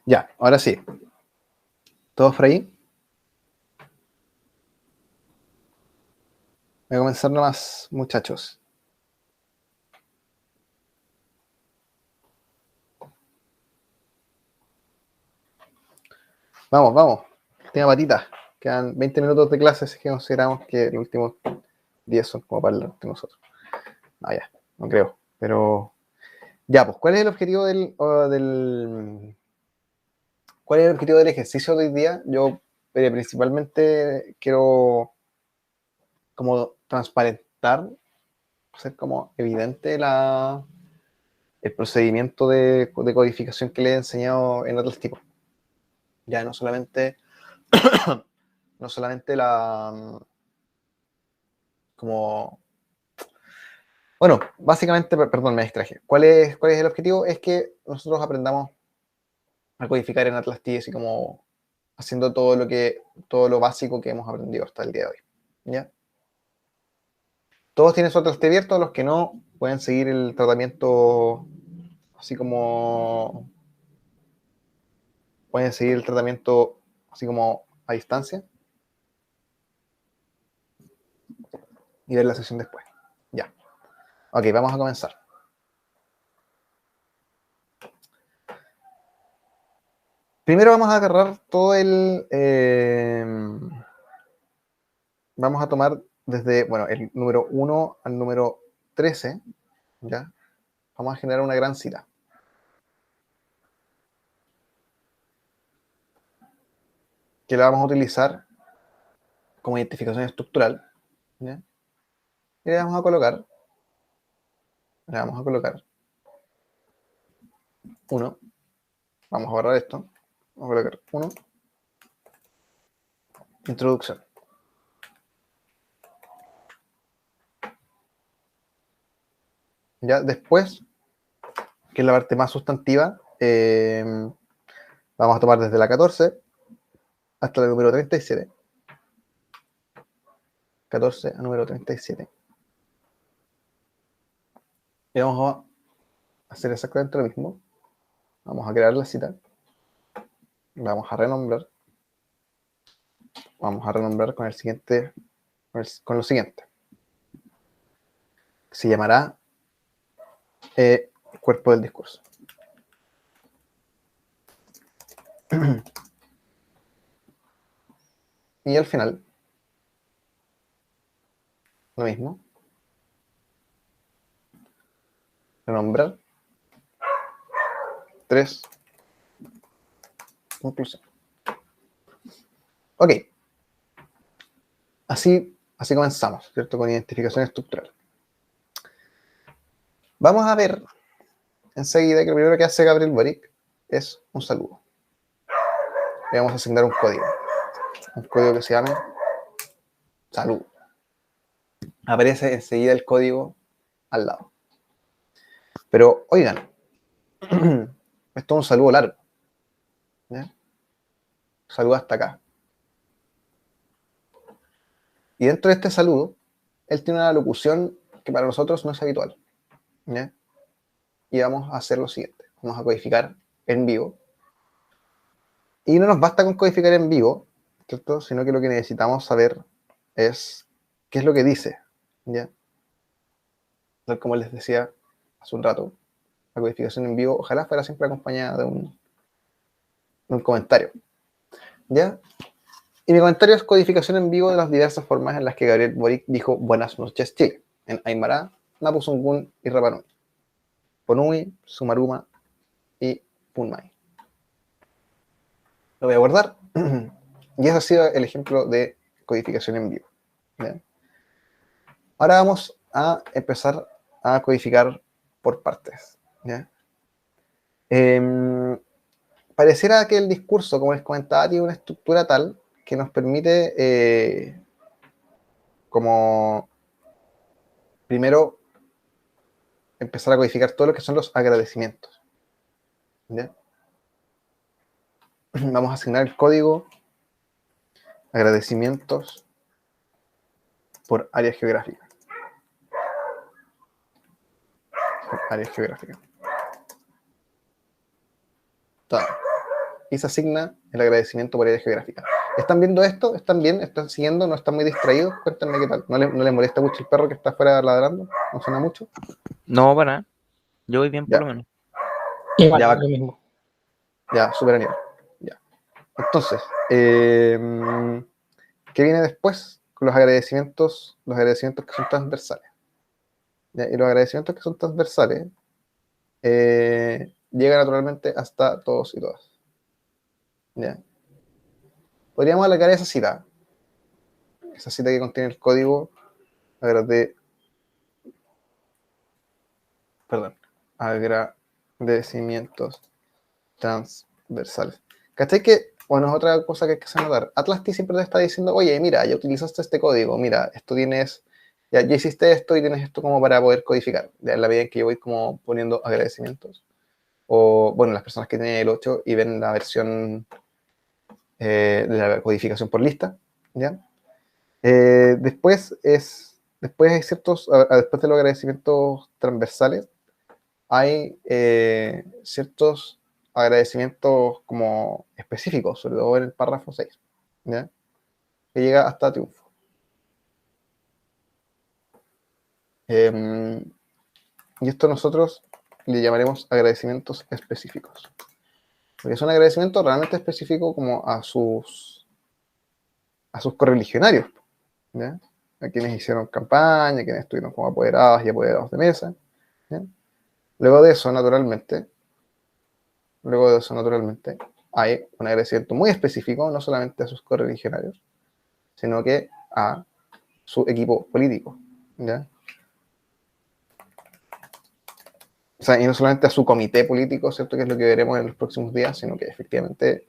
Ya, ahora sí. ¿Todos por ahí? Voy a comenzar nomás, muchachos. Vamos, vamos. Última patita. Quedan 20 minutos de clase, así que consideramos que los últimos 10 son como para de nosotros. Ah, ya, no creo. Pero, ya, pues, ¿cuál es el objetivo ¿cuál es el objetivo del ejercicio de hoy día? Yo principalmente quiero como transparentar, hacer como evidente el procedimiento de codificación que le he enseñado en Atlas Tipo. Ya no solamente, no solamente como, bueno, básicamente, perdón, me distraje. ¿Cuál es el objetivo? Es que nosotros aprendamos a codificar en Atlas T, así como haciendo todo lo básico que hemos aprendido hasta el día de hoy. ¿Ya? Todos tienen su Atlas T abierto, los que no pueden seguir el tratamiento así como pueden seguir el tratamiento así como a distancia y ver la sesión después. Ya. Ok, vamos a comenzar. Primero vamos a agarrar todo vamos a tomar desde, bueno, el número 1 al número 13, ¿ya? Vamos a generar una gran cita. Que la vamos a utilizar como identificación estructural, ¿ya? Y le vamos a colocar 1, vamos a borrar esto, vamos a colocar 1, introducción. Ya después, que es la parte más sustantiva, vamos a tomar desde la 14 hasta el número 37. 14 a número 37. Y vamos a hacer exactamente lo mismo. Vamos a crear la cita. Vamos a renombrar. Vamos a renombrar con el siguiente, con lo siguiente. Se llamará cuerpo del discurso. Y al final, lo mismo. Renombrar. 3. Conclusión. Ok. Así comenzamos, ¿cierto? Con identificación estructural. Vamos a ver enseguida que lo primero que hace Gabriel Boric es un saludo. Le vamos a asignar un código. Un código que se llame salud. Aparece enseguida el código al lado. Pero, oigan, esto es un saludo largo. ¿Ya? Saludo hasta acá. Y dentro de este saludo, él tiene una locución que para nosotros no es habitual. ¿Ya? Y vamos a hacer lo siguiente. Vamos a codificar en vivo. Y no nos basta con codificar en vivo, ¿cierto? Sino que lo que necesitamos saber es qué es lo que dice. ¿Ya? Como les decía hace un rato, la codificación en vivo, ojalá fuera siempre acompañada de un comentario. ¿Ya? Y mi comentario es codificación en vivo de las diversas formas en las que Gabriel Boric dijo buenas noches Chile, en Aymara, Mapuzungún y Rapanui, Ponui, Sumaruma y Punmay. Lo voy a guardar. Y ese ha sido el ejemplo de codificación en vivo. ¿Ya? Ahora vamos a empezar a codificar por partes. ¿Ya? Pareciera que el discurso, como les comentaba, tiene una estructura tal que nos permite como primero empezar a codificar todo lo que son los agradecimientos. ¿Ya? Vamos a asignar el código agradecimientos por área geográfica. Por área geográfica. Y se asigna el agradecimiento por área geográfica. ¿Están viendo esto? ¿Están bien? ¿Están siguiendo? ¿No están muy distraídos? Cuéntenme qué tal. ¿No les molesta mucho el perro que está afuera ladrando? ¿No suena mucho? No, para nada. Yo voy bien por Ya. lo menos. Igual, Ya, lo mismo. ya, súper animado. Ya. Entonces, ¿qué viene después? Los agradecimientos que son transversales. ¿Ya? Y los agradecimientos que son transversales llegan naturalmente hasta todos y todas. ¿Ya? Podríamos alargar esa cita que contiene el código agradecimientos transversales. ¿Cachai que, bueno, es otra cosa que hay que hacer notar? Atlasti siempre te está diciendo, oye, mira, ya utilizaste este código, mira, esto tienes, ya hiciste esto y tienes esto como para poder codificar, ya en la medida en que yo voy como poniendo agradecimientos. O, bueno, las personas que tienen el 8 y ven la versión de la codificación por lista, ¿ya? Después hay ciertos, después de los agradecimientos transversales, hay ciertos agradecimientos como específicos, sobre todo en el párrafo 6, ¿ya? Que llega hasta triunfo. Y esto nosotros le llamaremos agradecimientos específicos. Porque es un agradecimiento realmente específico como a sus correligionarios, ¿ya? A quienes hicieron campaña, a quienes estuvieron como apoderadas y apoderados de mesa, ¿ya? Luego de eso, naturalmente, hay un agradecimiento muy específico, no solamente a sus correligionarios, sino que a su equipo político, ¿ya? O sea, y no solamente a su comité político, ¿cierto? Que es lo que veremos en los próximos días, sino que efectivamente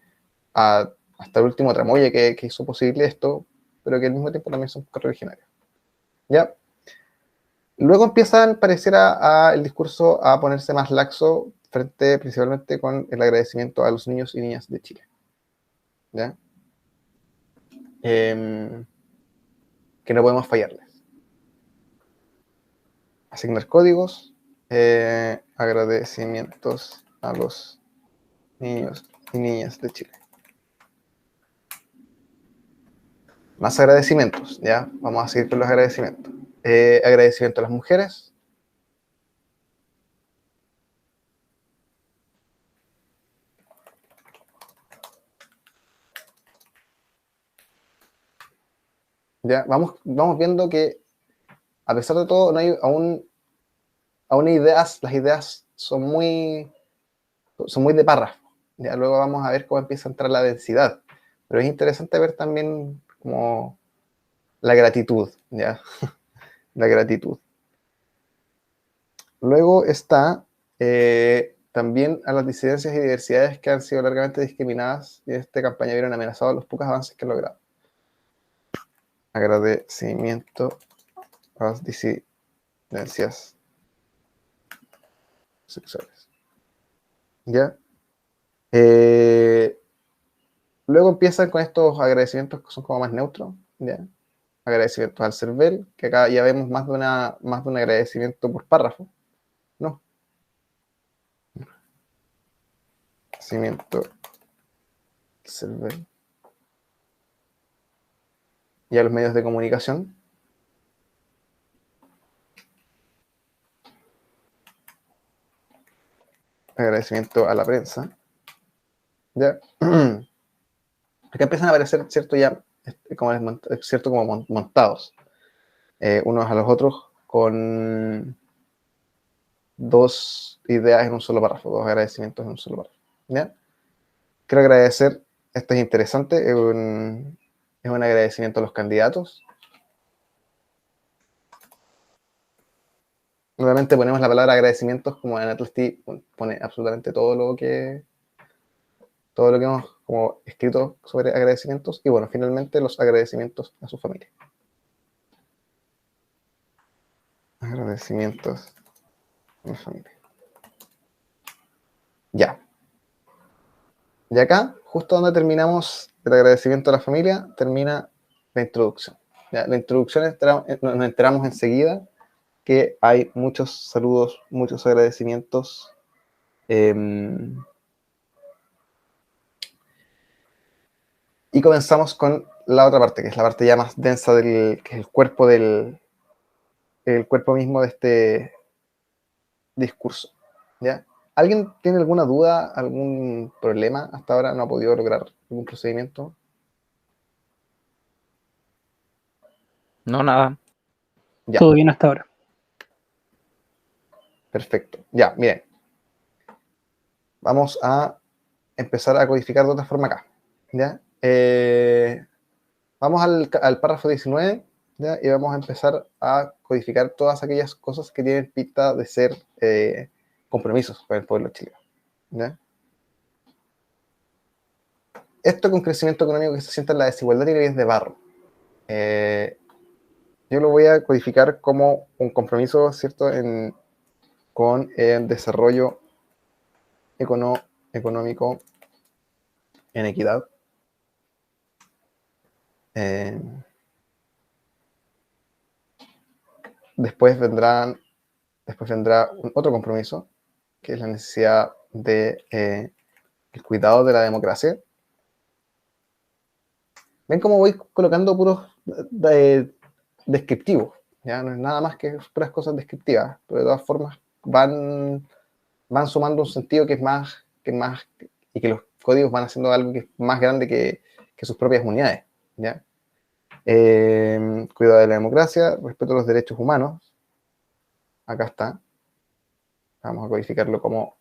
hasta el último tramoya que hizo posible esto, pero que al mismo tiempo también son correligionarios, ¿ya? Luego empiezan, pareciera, el discurso a ponerse más laxo frente principalmente con el agradecimiento a los niños y niñas de Chile, ¿ya? Que no podemos fallarles. Asignar códigos, agradecimientos a los niños y niñas de Chile. Más agradecimientos, ¿ya? Vamos a seguir con los agradecimientos. Agradecimiento a las mujeres. Ya, vamos viendo que a pesar de todo, no hay aún ideas, las ideas son muy de párrafo. Ya luego vamos a ver cómo empieza a entrar la densidad. Pero es interesante ver también como la gratitud, ¿ya? La gratitud. Luego está también a las disidencias y diversidades que han sido largamente discriminadas y en esta campaña vieron amenazados los pocos avances que han logrado. Agradecimiento a las disidencias sexuales. ¿Ya? Luego empiezan con estos agradecimientos que son como más neutros, ¿ya? Agradecimientos al CERVEL, que acá ya vemos más de un agradecimiento por párrafo, ¿no? Agradecimiento al CERVEL. Y a los medios de comunicación. agradecimiento a la prensa. ¿Ya? Acá empiezan a aparecer, ¿cierto? Ya, cierto, como montados, unos a los otros, con dos ideas en un solo párrafo, dos agradecimientos en un solo párrafo. ¿Ya? Quiero agradecer, esto es interesante, es un agradecimiento a los candidatos. Nuevamente ponemos la palabra agradecimientos, como en Atlasti pone absolutamente todo lo que hemos como escrito sobre agradecimientos, y bueno, finalmente los agradecimientos a su familia. Agradecimientos a la familia. Ya. Y acá, justo donde terminamos el agradecimiento a la familia, termina la introducción. ¿Ya? La introducción nos enteramos enseguida que hay muchos saludos, muchos agradecimientos. Y comenzamos con la otra parte, que es la parte ya más densa, que es el cuerpo mismo de este discurso. ¿Ya? ¿Alguien tiene alguna duda, algún problema? Hasta ahora no ha podido lograr algún procedimiento. No, nada. Ya, Todo bien hasta ahora. perfecto. Ya, miren. Vamos a empezar a codificar de otra forma acá. ¿Ya? Vamos al párrafo 19, ¿ya? Y vamos a empezar a codificar todas aquellas cosas que tienen pinta de ser compromisos con el pueblo chileno. ¿Ya? Esto con crecimiento económico que se sienta en la desigualdad y leyes de barro. Yo lo voy a codificar como un compromiso, ¿cierto?, con el desarrollo económico en equidad. Después vendrá otro compromiso, que es la necesidad de el cuidado de la democracia. ¿Ven cómo voy colocando puros descriptivos? ¿Ya? No es nada más que puras cosas descriptivas, pero de todas formas van sumando un sentido que es más, y que los códigos van haciendo algo que es más grande que sus propias unidades. ¿Ya? Cuidado de la democracia, respeto a los derechos humanos. Acá está. Vamos a codificarlo como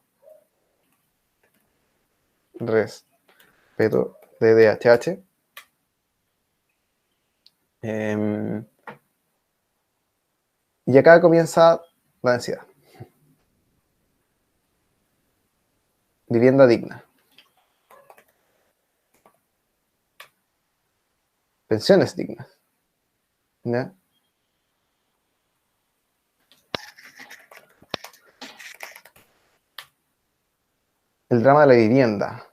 respeto de DHH. Y acá comienza la densidad. Vivienda digna. Pensiones dignas. ¿Ya? El drama de la vivienda.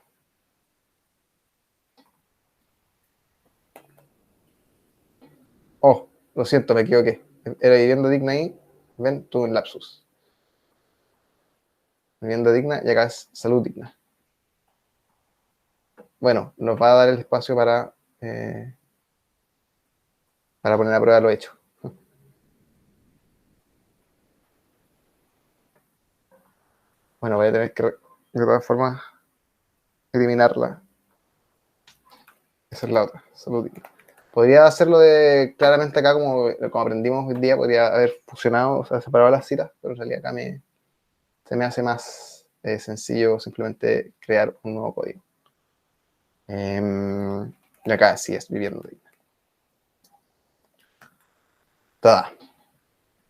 Oh, lo siento, me equivoqué. Era vivienda digna ahí. Ven, tuve un lapsus. Vivienda digna y acá es salud digna. Bueno, nos va a dar el espacio para poner a prueba lo hecho. Bueno, voy a tener que, de todas formas, eliminarla. Esa es la otra, salud digna. Podría hacerlo claramente acá, como aprendimos hoy día, podría haber fusionado, o sea, separado las citas, pero en realidad acá se me hace más sencillo simplemente crear un nuevo código. Y acá sí es vivienda digna. Toda.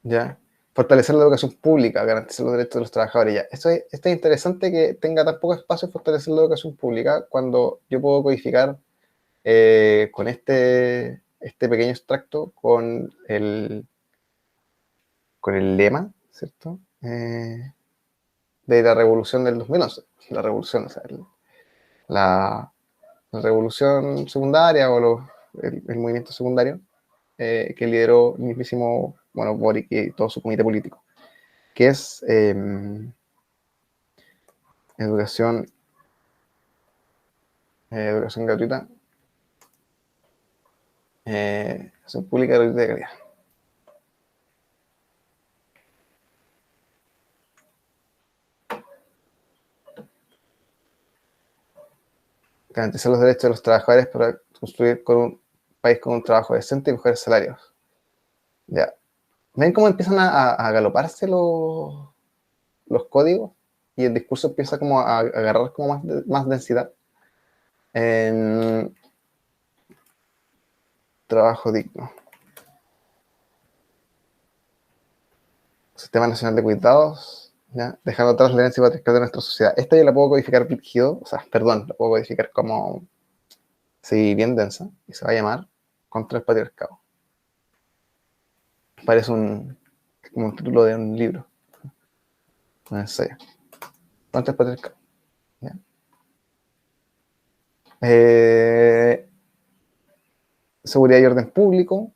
¿Ya? Fortalecer la educación pública, garantizar los derechos de los trabajadores. Ya. Esto es interesante que tenga tan poco espacio fortalecer la educación pública cuando yo puedo codificar con este pequeño extracto con el lema, ¿cierto? De la revolución del 2011. La revolución, o sea, la revolución secundaria o el movimiento secundario que lideró el mismísimo, bueno, Boric y todo su comité político, que es educación gratuita, educación pública gratuita de calidad. garantizar los derechos de los trabajadores para construir con un país con un trabajo decente y mejores salarios. Ya. ¿Ven cómo empiezan a galoparse los códigos? Y el discurso empieza como a agarrar como más densidad. Trabajo digno. Sistema Nacional de Cuidados, ¿ya? Dejando atrás la herencia patriarcal de nuestra sociedad. Esta yo la puedo codificar rígido, o sea, perdón, la puedo codificar como, sí, bien densa, y se va a llamar Contra el Patriarcado. Parece como un título de un libro. No es serio. Contra el Patriarcado. ¿Ya? Seguridad y orden público.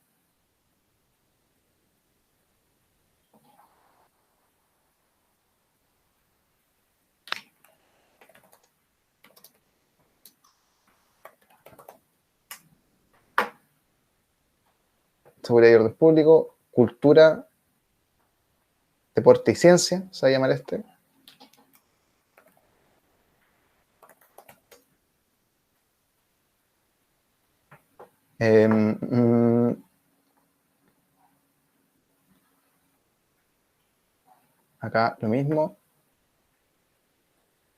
Seguridad y orden público, cultura, deporte y ciencia, se va a llamar este. Acá lo mismo.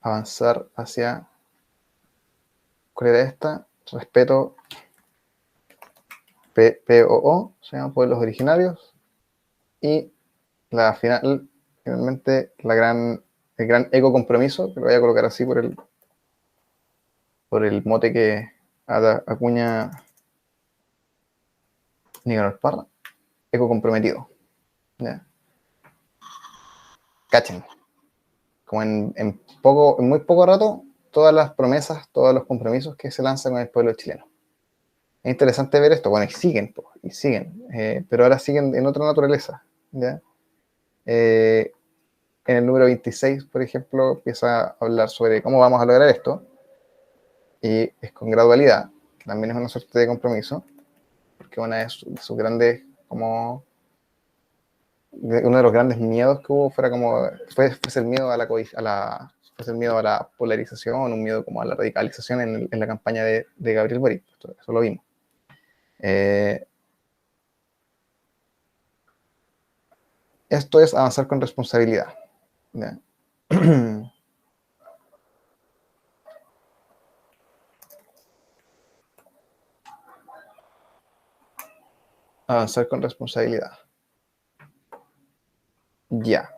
Avanzar hacia, ¿cuál era esta? Respeto, POO, se llaman pueblos originarios. Y la final, finalmente, el gran ecocompromiso, que lo voy a colocar así por el mote que acuña Nicanor Parra, ecocomprometido. ¿Ya? Cachen. Como en muy poco rato, todas las promesas, todos los compromisos que se lanzan con el pueblo chileno. Es interesante ver esto, bueno, y siguen, pero ahora siguen en otra naturaleza, ¿ya? En el número 26, por ejemplo, empieza a hablar sobre cómo vamos a lograr esto, y es con gradualidad, que también es una suerte de compromiso, porque una de sus grandes, como, uno de los grandes miedos que hubo fuese el miedo fuese el miedo a la polarización, un miedo como a la radicalización en la campaña de Gabriel Boric, eso lo vimos. Esto es avanzar con responsabilidad. ¿Ya? Avanzar con responsabilidad. Ya.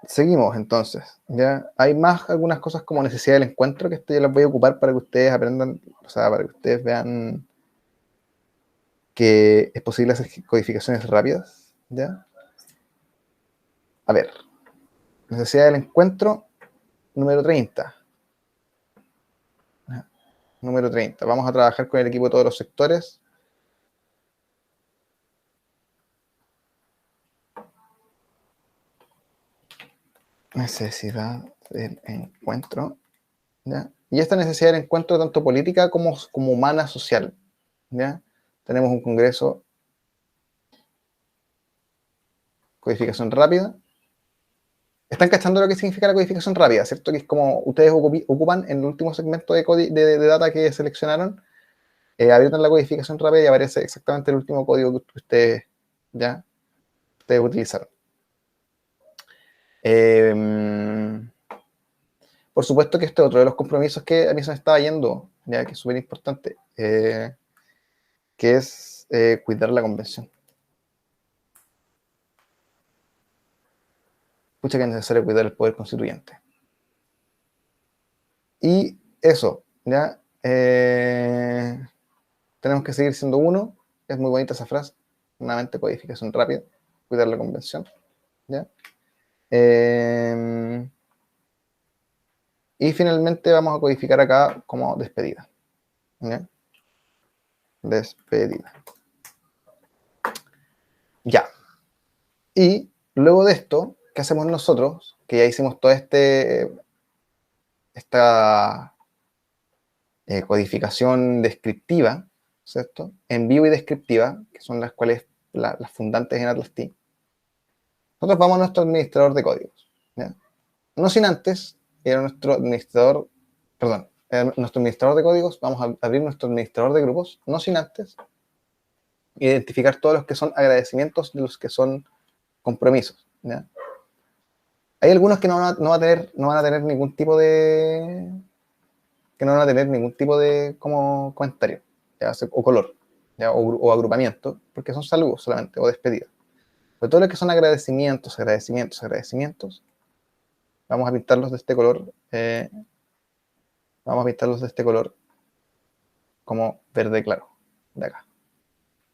Seguimos entonces. Ya hay algunas cosas como necesidad del encuentro, que esto ya las voy a ocupar para que ustedes aprendan, o sea, para que ustedes vean que es posible hacer codificaciones rápidas. ¿Ya? A ver. Necesidad del encuentro, número 30. ¿Ya? Número 30. Vamos a trabajar con el equipo de todos los sectores. Necesidad del encuentro. ¿Ya? Y esta necesidad del encuentro, tanto política como humana, social. ¿Ya? Tenemos un congreso, codificación rápida. Están cachando lo que significa la codificación rápida, ¿cierto? Que es como ustedes ocupan en el último segmento de data que seleccionaron, aprietan la codificación rápida y aparece exactamente el último código que ustedes utilizaron. Por supuesto que este es otro de los compromisos que a mí se me estaba yendo, ya que es súper importante, que es cuidar la convención. Pucha que es necesario cuidar el poder constituyente. Y eso, ¿ya? Tenemos que seguir siendo uno. Es muy bonita esa frase. Nuevamente, codificación rápida. Cuidar la convención. ¿Ya? Y finalmente vamos a codificar acá como despedida. ¿Ya? Despedida. Ya. Y luego de esto, ¿qué hacemos nosotros? Que ya hicimos toda esta codificación descriptiva, ¿cierto? En vivo y descriptiva, que son las cuales las fundantes en Atlas T. Nosotros vamos a nuestro administrador de códigos, ¿ya? No sin antes ir a nuestro administrador, perdón, nuestro administrador de códigos, vamos a abrir nuestro administrador de grupos, no sin antes identificar todos los que son agradecimientos de los que son compromisos, ¿ya? Hay algunos que no van a tener ningún tipo de como comentario, ¿ya? O color, ¿ya? O agrupamiento, porque son saludos solamente, o despedidas. Pero todo lo que son agradecimientos, vamos a pintarlos de este color, como verde claro, de acá,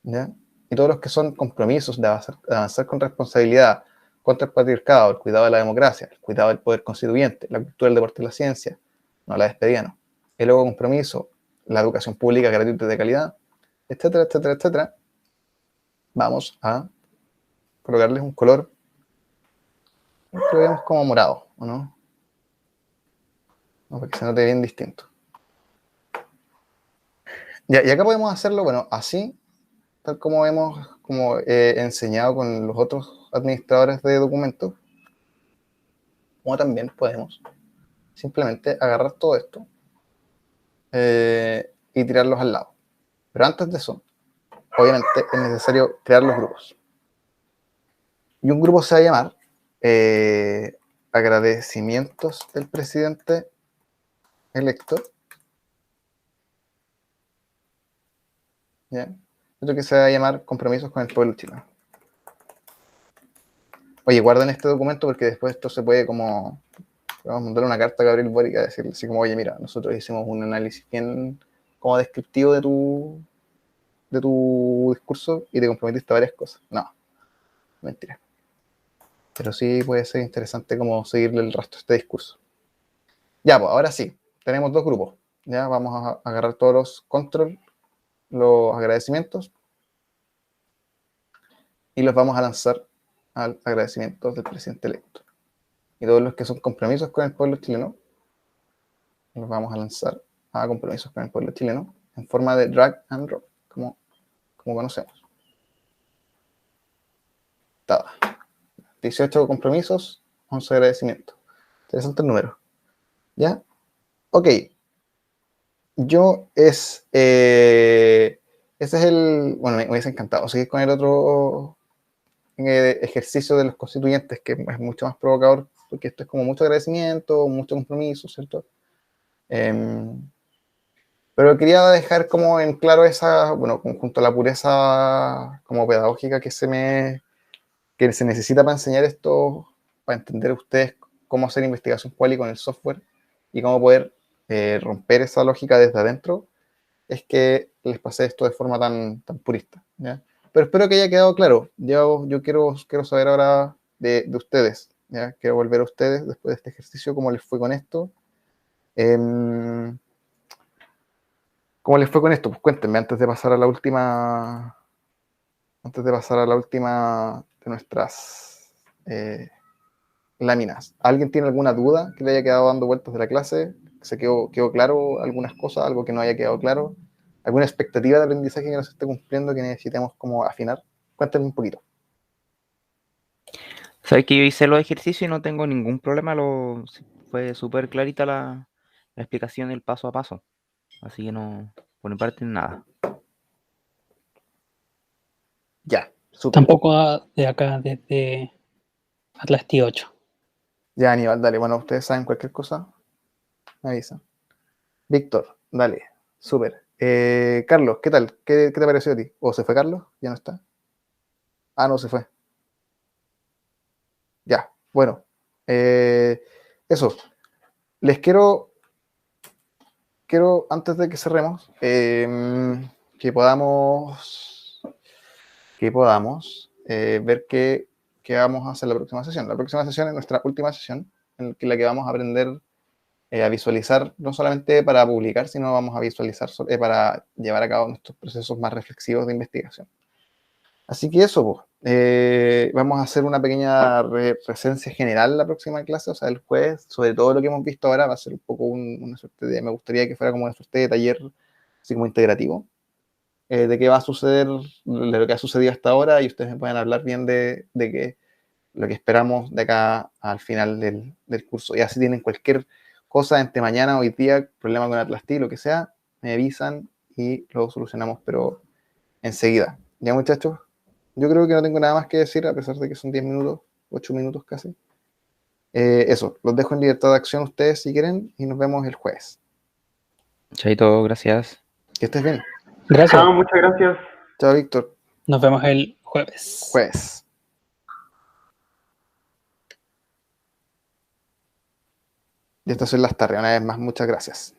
¿ya? Y todos los que son compromisos de avanzar con responsabilidad contra el patriarcado, el cuidado de la democracia, el cuidado del poder constituyente, la cultura del deporte y la ciencia, no la despedida, no. El luego compromiso, la educación pública gratuita y de calidad, etcétera, etcétera, etcétera. Vamos a colocarles un color que veamos como morado, ¿o no? Para que se note bien distinto. Ya, y acá podemos hacerlo, bueno, así, tal como hemos enseñado con los otros administradores de documentos, como también podemos simplemente agarrar todo esto y tirarlos al lado. Pero antes de eso, obviamente es necesario crear los grupos. Y un grupo se va a llamar agradecimientos del presidente electo. ¿Ya? Otro que se va a llamar compromisos con el pueblo chileno. Oye, guarden este documento porque después esto se puede como... Vamos a mandarle una carta a Gabriel Boric a decirle así como, oye, mira, nosotros hicimos un análisis bien como descriptivo de tu discurso y te comprometiste a varias cosas. No, mentira. Pero sí puede ser interesante como seguirle el rastro a este discurso. Ya, pues ahora sí, tenemos dos grupos. Ya vamos a agarrar todos los control, los agradecimientos y los vamos a lanzar al agradecimiento del presidente electo. Y todos los que son compromisos con el pueblo chileno, los vamos a lanzar a compromisos con el pueblo chileno en forma de drag and drop, como conocemos. Tada. 18 compromisos, 11 agradecimientos. Interesante el número. ¿Ya? Ok. Ese es el... Bueno, me hubiese encantado seguir con el otro ejercicio de los constituyentes, que es mucho más provocador, porque esto es como mucho agradecimiento, mucho compromiso, ¿cierto? Pero quería dejar como en claro esa, bueno, junto a la pureza como pedagógica que se necesita para enseñar esto, para entender ustedes cómo hacer investigación quali con el software y cómo poder romper esa lógica desde adentro, es que les pasé esto de forma tan purista, ¿ya? Pero espero que haya quedado claro. Yo quiero saber ahora de ustedes, ¿ya? Quiero volver a ustedes después de este ejercicio, cómo les fue con esto. ¿Cómo les fue con esto? Pues cuéntenme antes de pasar a la última de nuestras láminas. ¿Alguien tiene alguna duda que le haya quedado dando vueltas de la clase? ¿Se quedó claro algunas cosas? ¿Algo que no haya quedado claro? ¿Alguna expectativa de aprendizaje que no se esté cumpliendo que necesitemos como afinar? Cuéntenme un poquito. Sabes que yo hice los ejercicios y no tengo ningún problema. Fue súper clarita la explicación del paso a paso. Así que no, por mi parte, nada. Ya, súper. Tampoco de acá, desde Atlas T8. Ya, Aníbal, dale. Bueno, ustedes saben cualquier cosa, me avisan. Víctor, dale. Súper. Carlos, ¿qué tal? ¿Qué te pareció a ti? ¿O se fue Carlos? ¿Ya no está? Ah, no, se fue. Ya, bueno. Eso. Les quiero, antes de que cerremos, que podamos ver qué vamos a hacer la próxima sesión. La próxima sesión es nuestra última sesión, en la que vamos a aprender a visualizar, no solamente para publicar, sino vamos a visualizar para llevar a cabo nuestros procesos más reflexivos de investigación. Así que eso, vamos a hacer una pequeña presencia general la próxima clase, o sea, el jueves, sobre todo lo que hemos visto ahora, va a ser un poco una suerte de, me gustaría que fuera como una suerte de taller, así como integrativo, de qué va a suceder, de lo que ha sucedido hasta ahora, y ustedes me pueden hablar bien de lo que esperamos de acá al final del curso. Y así tienen cualquier cosa entre mañana, hoy día, problema con Atlas T, lo que sea, me avisan y lo solucionamos, pero enseguida. ¿Ya, muchachos? Yo creo que no tengo nada más que decir, a pesar de que son 10 minutos, 8 minutos casi. Eso, los dejo en libertad de acción ustedes si quieren y nos vemos el jueves. Chaito, gracias. Que estés bien. Gracias. Chao, muchas gracias. Chao, Víctor. Nos vemos el jueves. Jueves. Y estas son las tardes. Una vez más, muchas gracias.